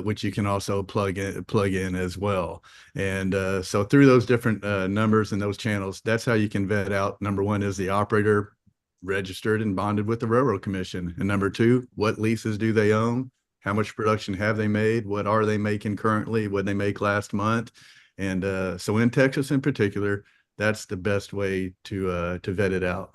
which you can also plug in as well. And so through those different numbers and those channels, that's how you can vet out. Number one, is the operator registered and bonded with the Railroad Commission? And number two, what leases do they own? How much production have they made? What are they making currently? What did they make last month? And so in Texas in particular, that's the best way to vet it out.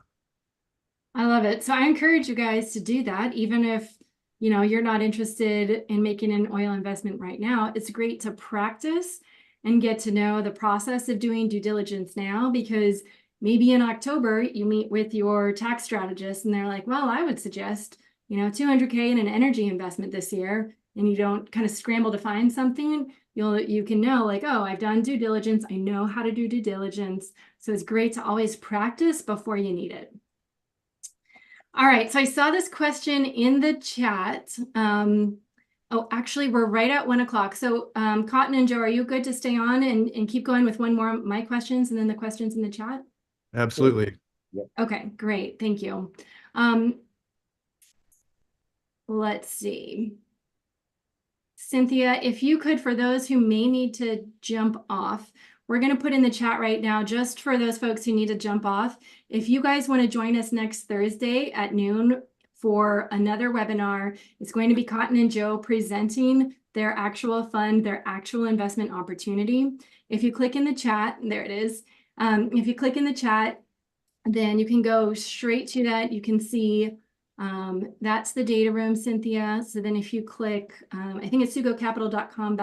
I love it. So I encourage you guys to do that, even if, you know, you're not interested in making an oil investment right now. It's great to practice and get to know the process of doing due diligence now, because maybe in October you meet with your tax strategist and they're like, well, I would suggest, you know, 200K in an energy investment this year, and you don't kind of scramble to find something. You can know like, oh, I've done due diligence. I know how to do due diligence. So it's great to always practice before you need it. All right, so I saw this question in the chat. Oh, actually, we're right at 1 o'clock. So Cotton and Joe, are you good to stay on and keep going with one more of my questions and then the questions in the chat? Absolutely. Okay, great. Thank you. Let's see. Cynthia, if you could, for those who may need to jump off, we're going to put in the chat right now, just for those folks who need to jump off. If you guys want to join us next Thursday at noon for another webinar, it's going to be Cotton and Joe presenting their actual fund, their actual investment opportunity. If you click in the chat, there it is. If you click in the chat, then you can go straight to that. You can see that's the data room, Cynthia. So then if you click, I think it's sugocapital.com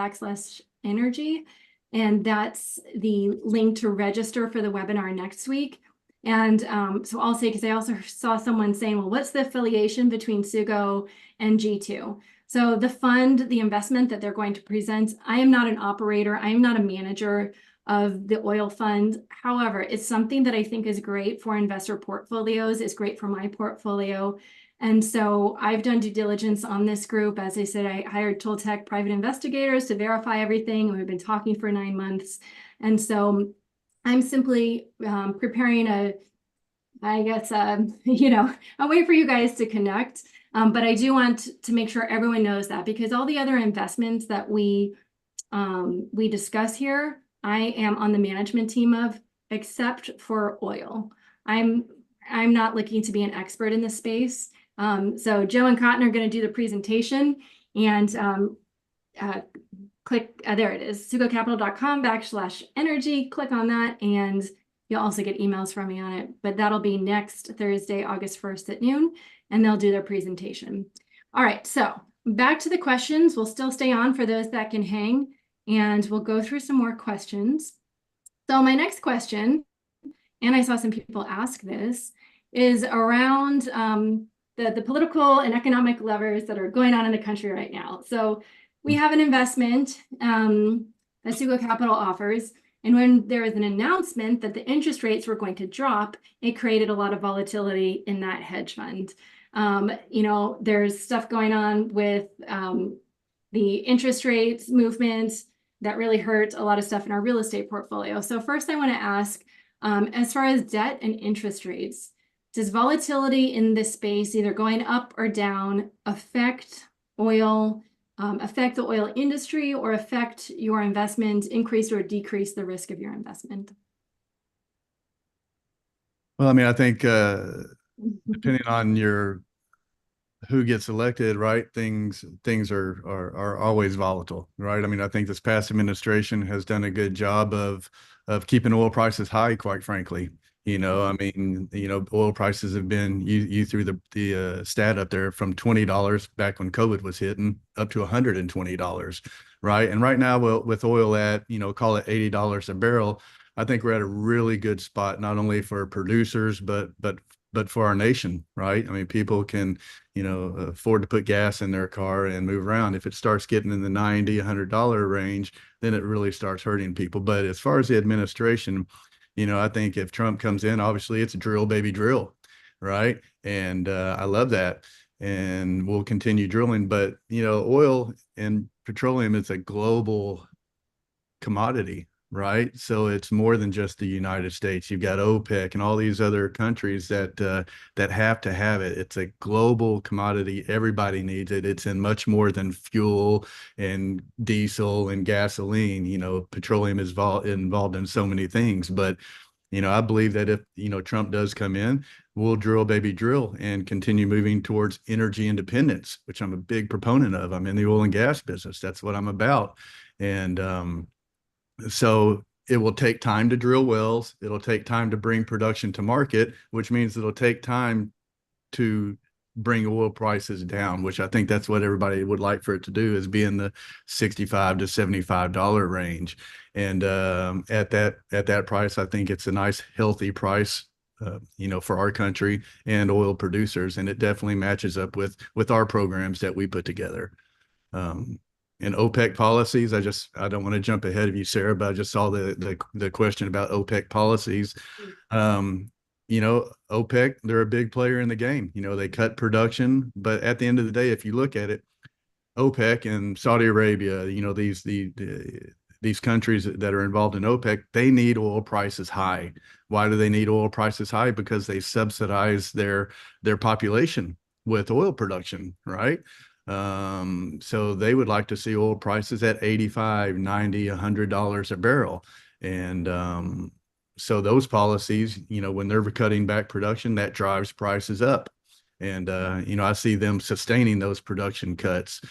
energy. And that's the link to register for the webinar next week. And so I'll say, because I also saw someone saying, well, what's the affiliation between Sugo and G2? So the fund, the investment that they're going to present, I am not an operator. I am not a manager of the oil fund. However, it's something that I think is great for investor portfolios. It's great for my portfolio. And so I've done due diligence on this group. As I said, I hired Toltec private investigators to verify everything. We've been talking for 9 months. And so I'm simply preparing a way for you guys to connect. But I do want to make sure everyone knows that, because all the other investments that we discuss here, I am on the management team of, except for oil. I'm not looking to be an expert in this space. So Joe and Cotton are going to do the presentation, and click, there it is, sugocapital.com/energy. Click on that, and you'll also get emails from me on it. But that'll be next Thursday, August 1st at noon, and they'll do their presentation. All right, so back to the questions. We'll still stay on for those that can hang, and we'll go through some more questions. So my next question, and I saw some people ask this, is around the political and economic levers that are going on in the country right now. So we have an investment that Sugo Capital offers. And when there was an announcement that the interest rates were going to drop, it created a lot of volatility in that hedge fund. There's stuff going on with the interest rates movement that really hurt a lot of stuff in our real estate portfolio. So first I want to ask, as far as debt and interest rates, does volatility in this space, either going up or down, affect oil, affect the oil industry, or affect your investment, increase or decrease the risk of your investment? Well, I mean, I think depending on who gets elected, right? Things are always volatile, right? I mean, I think this past administration has done a good job of keeping oil prices high, quite frankly. I mean, oil prices have been, you threw the stat up there, from $20 back when COVID was hitting up to $120, right? And right now, with oil at, call it $80 a barrel, I think we're at a really good spot, not only for producers, but for our nation, right? I mean, people can, afford to put gas in their car and move around. If it starts getting in the $90, $100 range, then it really starts hurting people. But as far as the administration, I think if Trump comes in, obviously it's a drill, baby, drill, right? And I love that. And we'll continue drilling. But, oil and petroleum is a global commodity, right? So it's more than just the United States. You've got OPEC and all these other countries that have to have it. It's a global commodity. Everybody needs it. It's in much more than fuel and diesel and gasoline. Petroleum is involved in so many things. But I believe that if Trump does come in, we'll drill, baby, drill, and continue moving towards energy independence, which I'm a big proponent of. I'm in the oil and gas business. That's what I'm about. And so it will take time to drill wells. It'll take time to bring production to market, which means it'll take time to bring oil prices down, which I think that's what everybody would like for it to do, is be in the $65 to $75 range. And at that price, I think it's a nice, healthy price, for our country and oil producers. And it definitely matches up with our programs that we put together. And OPEC policies, I don't want to jump ahead of you, Sarah, but I just saw the question about OPEC policies. OPEC, they're a big player in the game. They cut production, but at the end of the day, if you look at it, OPEC and Saudi Arabia, these countries that are involved in OPEC, they need oil prices high. Why do they need oil prices high? Because they subsidize their population with oil production, right? So they would like to see oil prices at $85, $90, $100 a barrel. And so those policies, when they're cutting back production, that drives prices up. And I see them sustaining those production cuts.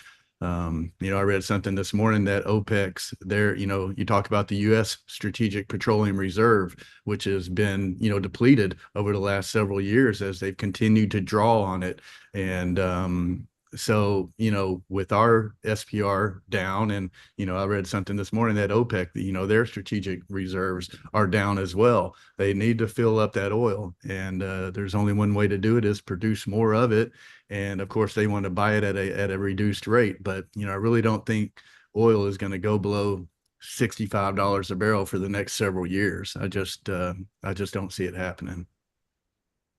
I read something this morning that OPEC's there, you talk about the U.S. Strategic Petroleum Reserve, which has been, depleted over the last several years as they've continued to draw on it. And So, with our SPR down, and, I read something this morning that OPEC, their strategic reserves are down as well. They need to fill up that oil. And there's only one way to do it is produce more of it. And of course, they want to buy it at a reduced rate. But, I really don't think oil is going to go below $65 a barrel for the next several years. I just don't see it happening.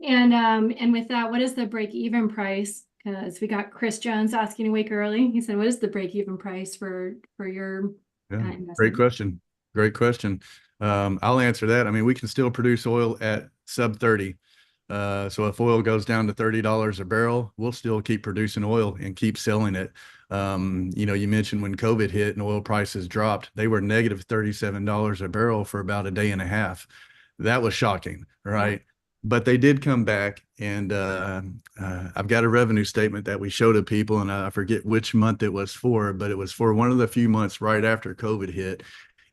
And with that, what is the break-even price? Because we got Chris Jones asking a week early. He said, "What is the break-even price for your investment?" Great question. Great question. I'll answer that. I mean, we can still produce oil at sub 30. So if oil goes down to $30 a barrel, we'll still keep producing oil and keep selling it. You mentioned when COVID hit and oil prices dropped, they were negative $37 a barrel for about a day and a half. That was shocking, right? But they did come back, and I've got a revenue statement that we showed to people, and I forget which month it was for, but it was for one of the few months right after COVID hit,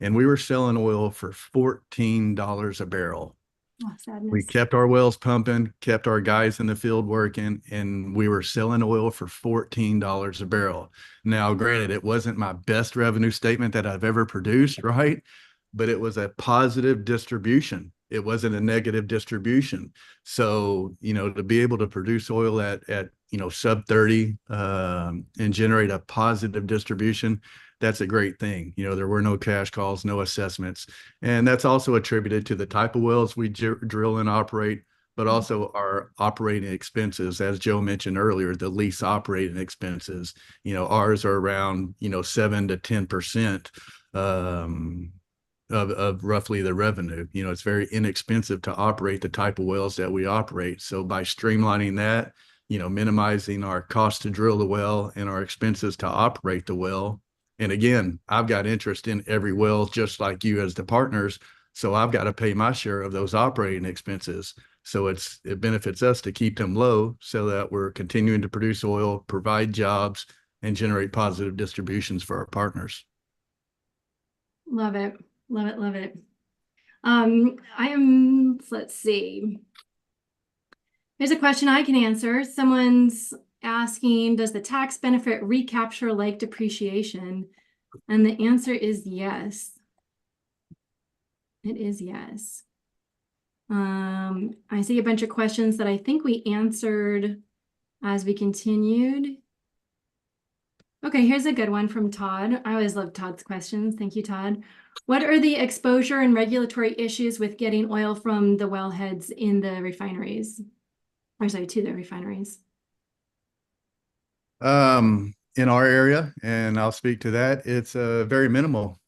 and we were selling oil for $14 a barrel. Oh, sadness. We kept our wells pumping, kept our guys in the field working, and we were selling oil for $14 a barrel. Now, granted, it wasn't my best revenue statement that I've ever produced, right? But it was a positive distribution. It wasn't a negative distribution. So, to be able to produce oil at sub 30 and generate a positive distribution, that's a great thing. There were no cash calls, no assessments. And that's also attributed to the type of wells we drill and operate, but also our operating expenses. As Joe mentioned earlier, the lease operating expenses, ours are around, 7 to 10%. Of roughly the revenue. It's very inexpensive to operate the type of wells that we operate. So by streamlining that, minimizing our cost to drill the well and our expenses to operate the well. And again, I've got interest in every well, just like you as the partners. So I've got to pay my share of those operating expenses. So it benefits us to keep them low so that we're continuing to produce oil, provide jobs, and generate positive distributions for our partners. Love it. Love it. Love it. Let's see. Here's a question I can answer. Someone's asking, does the tax benefit recapture like depreciation? And the answer is yes. It is yes. I see a bunch of questions that I think we answered as we continued. Okay, here's a good one from Todd. I always love Todd's questions. Thank you, Todd. What are the exposure and regulatory issues with getting oil from the wellheads in the refineries? Or sorry, to the refineries? In our area, and I'll speak to that, it's very minimal,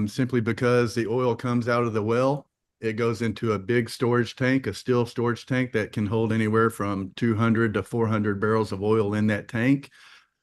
simply because the oil comes out of the well. It goes into a big storage tank, a steel storage tank that can hold anywhere from 200 to 400 barrels of oil in that tank.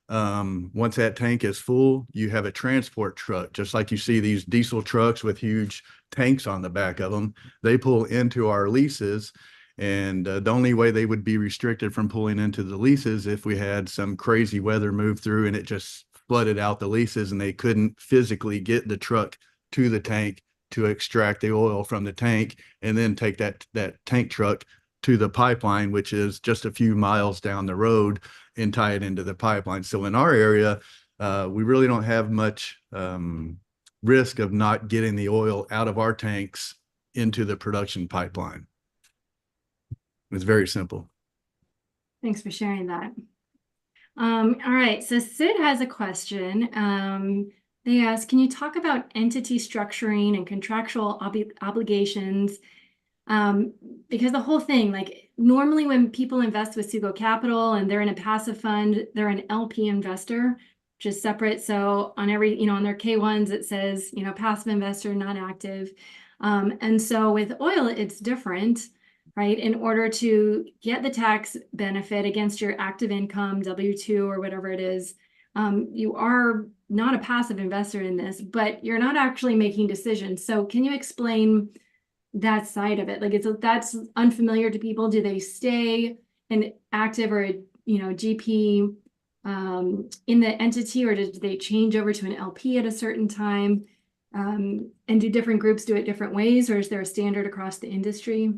Once that tank is full, you have a transport truck, just like you see these diesel trucks with huge tanks on the back of them. They pull into our leases. And the only way they would be restricted from pulling into the leases if we had some crazy weather move through and it just flooded out the leases and they couldn't physically get the truck to the tank to extract the oil from the tank and then take that tank truck to the pipeline, which is just a few miles down the road, and tie it into the pipeline. So in our area, we really don't have much risk of not getting the oil out of our tanks into the production pipeline. It's very simple. Thanks for sharing that. All right, so Sid has a question. They ask, can you talk about entity structuring and contractual obligations? Because the whole thing, like normally when people invest with Sugo Capital and they're in a passive fund, they're an LP investor, which is separate. So on every, on their K1s, it says, passive investor, not active. And so with oil, it's different. Right? In order to get the tax benefit against your active income, W-2 or whatever it is, you are not a passive investor in this, but you're not actually making decisions. So can you explain that side of it? Like that's unfamiliar to people. Do they stay an active or GP in the entity, or do they change over to an LP at a certain time? And do different groups do it different ways, or is there a standard across the industry?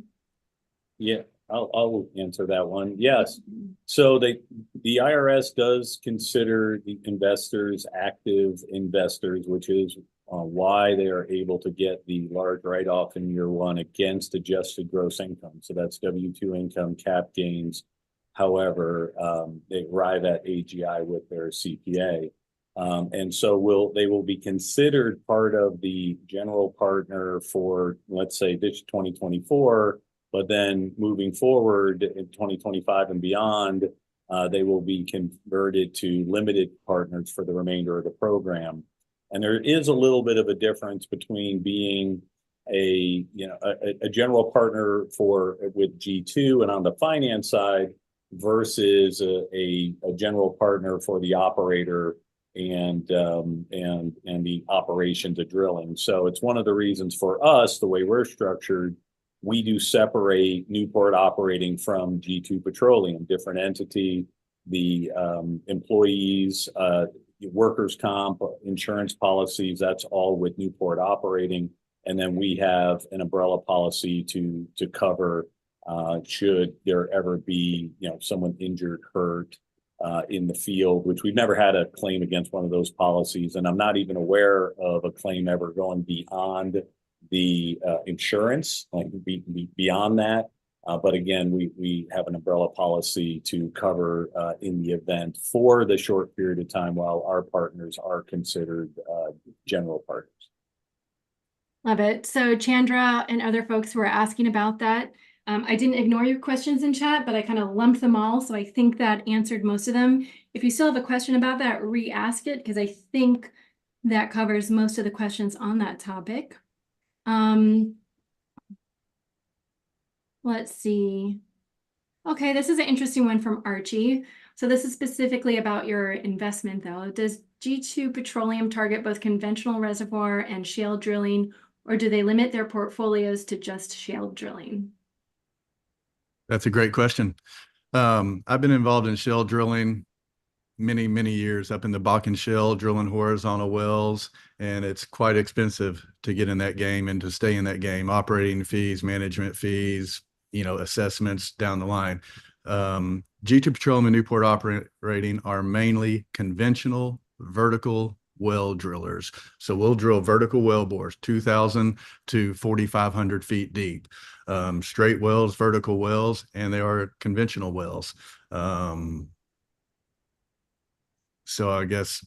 Yeah, I'll answer that one. Yes. So the IRS does consider the investors active investors, which is why they are able to get the large write-off in year one against adjusted gross income. So that's W-2 income, cap gains. However, they arrive at AGI with their CPA. And so they will be considered part of the general partner for, let's say, this 2024, but then moving forward in 2025 and beyond, they will be converted to limited partners for the remainder of the program. And there is a little bit of a difference between being a general partner with G2 and on the finance side versus a general partner for the operator and the operations of drilling. So it's one of the reasons for us, the way we're structured, we do separate Newport Operating from G2 Petroleum, different entity, the employees, workers' comp, insurance policies, that's all with Newport Operating. And then we have an umbrella policy to cover should there ever be, someone injured, hurt in the field, which we've never had a claim against one of those policies. And I'm not even aware of a claim ever going beyond the insurance, like beyond that. But again, we have an umbrella policy to cover in the event for the short period of time while our partners are considered general partners. Love it. So Chandra and other folks who are asking about that, I didn't ignore your questions in chat, but I kind of lumped them all. So I think that answered most of them. If you still have a question about that, re-ask it, because I think that covers most of the questions on that topic. Let's see. Okay, this is an interesting one from Archie. So this is specifically about your investment though. Does G2 Petroleum target both conventional reservoir and shale drilling, or do they limit their portfolios to just shale drilling? That's a great question. I've been involved in shale drilling many years up in the Bakken Shale, drilling horizontal wells, and it's quite expensive to get in that game and to stay in that game. Operating fees, management fees, assessments down the line. G2 Petroleum and Newport Operating are mainly conventional vertical well drillers. So we'll drill vertical well bores, 2,000 to 4,500 feet deep. Straight wells, vertical wells, and they are conventional wells. So I guess,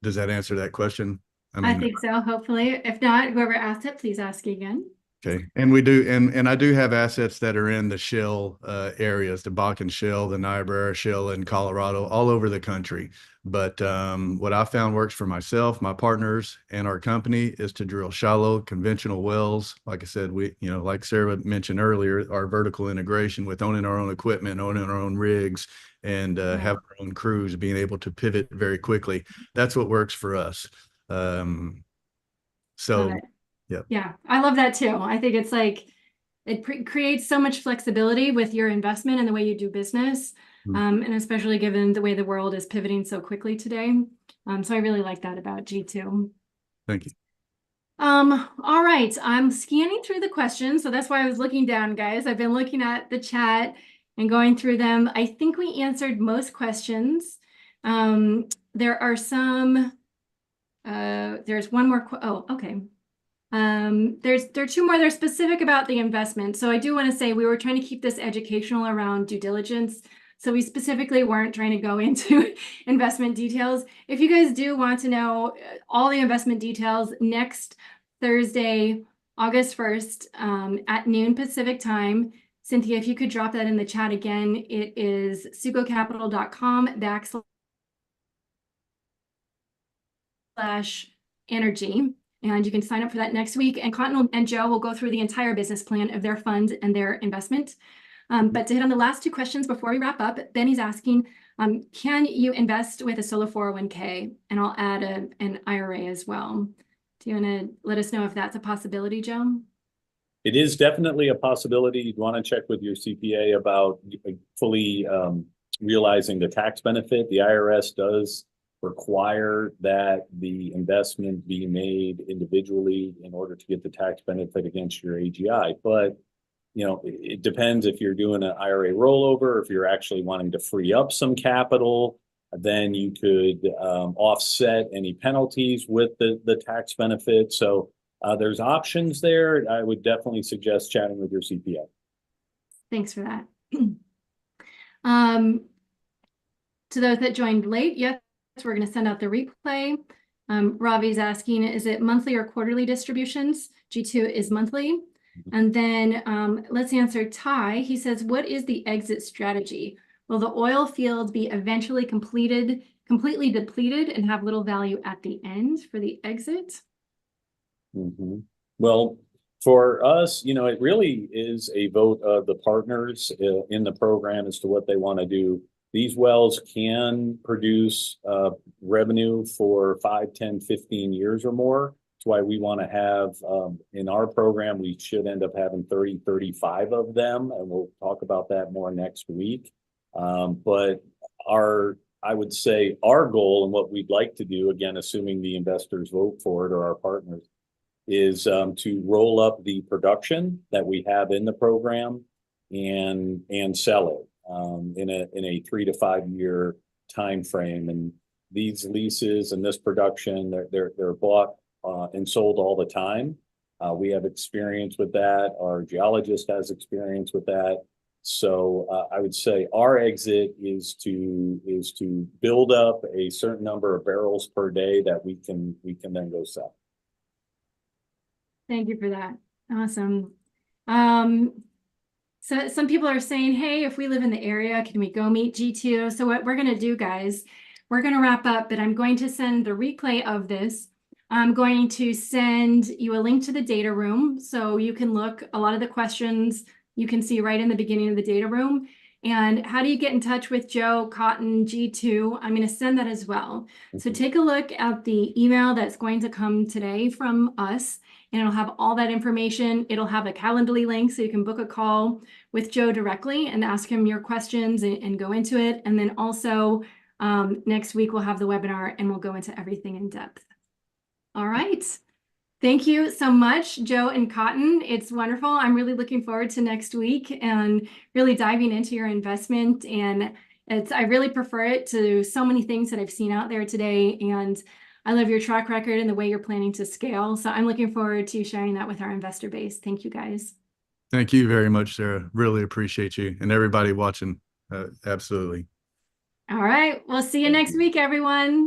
does that answer that question? I think so, hopefully. If not, whoever asked it, please ask again. Okay. And we do, and I do have assets that are in the shale areas, the Bakken Shale, the Niobrara Shale in Colorado, all over the country. But what I found works for myself, my partners, and our company is to drill shallow conventional wells. Like I said, we, like Sarah mentioned earlier, our vertical integration with owning our own equipment, owning our own rigs, and have our own crews, being able to pivot very quickly. That's what works for us. Yeah, I love that too. I think it's like it creates so much flexibility with your investment and the way you do business, and especially given the way the world is pivoting so quickly today. So I really like that about G2. Thank you. All right, I'm scanning through the questions, so that's why I was looking down, guys. I've been looking at the chat and going through them. I think we answered most questions. There are some. There's one more. Okay. There are two more. They're specific about the investment. So I do want to say we were trying to keep this educational around due diligence. So we specifically weren't trying to go into investment details. If you guys do want to know all the investment details, next Thursday, August 1st, at noon Pacific time, Cynthia, if you could drop that in the chat again, it is sugocapital.com/energy. And you can sign up for that next week. And Continental and Joe will go through the entire business plan of their fund and their investment. But to hit on the last two questions before we wrap up, Benny's asking, can you invest with a solo 401k? And I'll add an IRA as well. Do you want to let us know if that's a possibility, Joe? It is definitely a possibility. You'd want to check with your CPA about fully realizing the tax benefit. The IRS does require that the investment be made individually in order to get the tax benefit against your AGI. But it depends if you're doing an IRA rollover, if you're actually wanting to free up some capital, then you could offset any penalties with the tax benefit. So there's options there. I would definitely suggest chatting with your CPA. Thanks for that. To those that joined late, yes, we're going to send out the replay. Ravi's asking, is it monthly or quarterly distributions? G2 is monthly. And then let's answer Ty. He says, what is the exit strategy? Will the oil field be eventually completely depleted and have little value at the end for the exit? Well, for us, it really is a vote of the partners in the program as to what they want to do. These wells can produce revenue for 5, 10, 15 years or more. That's why we want to have, in our program, we should end up having 30, 35 of them, and we'll talk about that more next week. But I would say our goal and what we'd like to do, again, assuming the investors vote for it or our partners, is to roll up the production that we have in the program and sell it in a 3 to 5 year time frame. And these leases and this production, they're bought and sold all the time. We have experience with that. Our geologist has experience with that. So I would say our exit is to build up a certain number of barrels per day that we can then go sell. Thank you for that. Awesome. So some people are saying, hey, if we live in the area, can we go meet G2? So what we're going to do, guys, we're going to wrap up, but I'm going to send the replay of this. I'm going to send you a link to the data room so you can look. A lot of the questions you can see right in the beginning of the data room. And how do you get in touch with Joe, Cotton, G2? I'm going to send that as well. So take a look at the email that's going to come today from us, and it'll have all that information. It'll have a Calendly link so you can book a call with Joe directly and ask him your questions and go into it. And then also next week we'll have the webinar and we'll go into everything in depth. All right. Thank you so much, Joe and Cotton. It's wonderful. I'm really looking forward to next week and really diving into your investment. And I really prefer it to so many things that I've seen out there today. And I love your track record and the way you're planning to scale. So I'm looking forward to sharing that with our investor base. Thank you, guys. Thank you very much, Sarah. Really appreciate you and everybody watching. Absolutely. All right. We'll see you next week, everyone.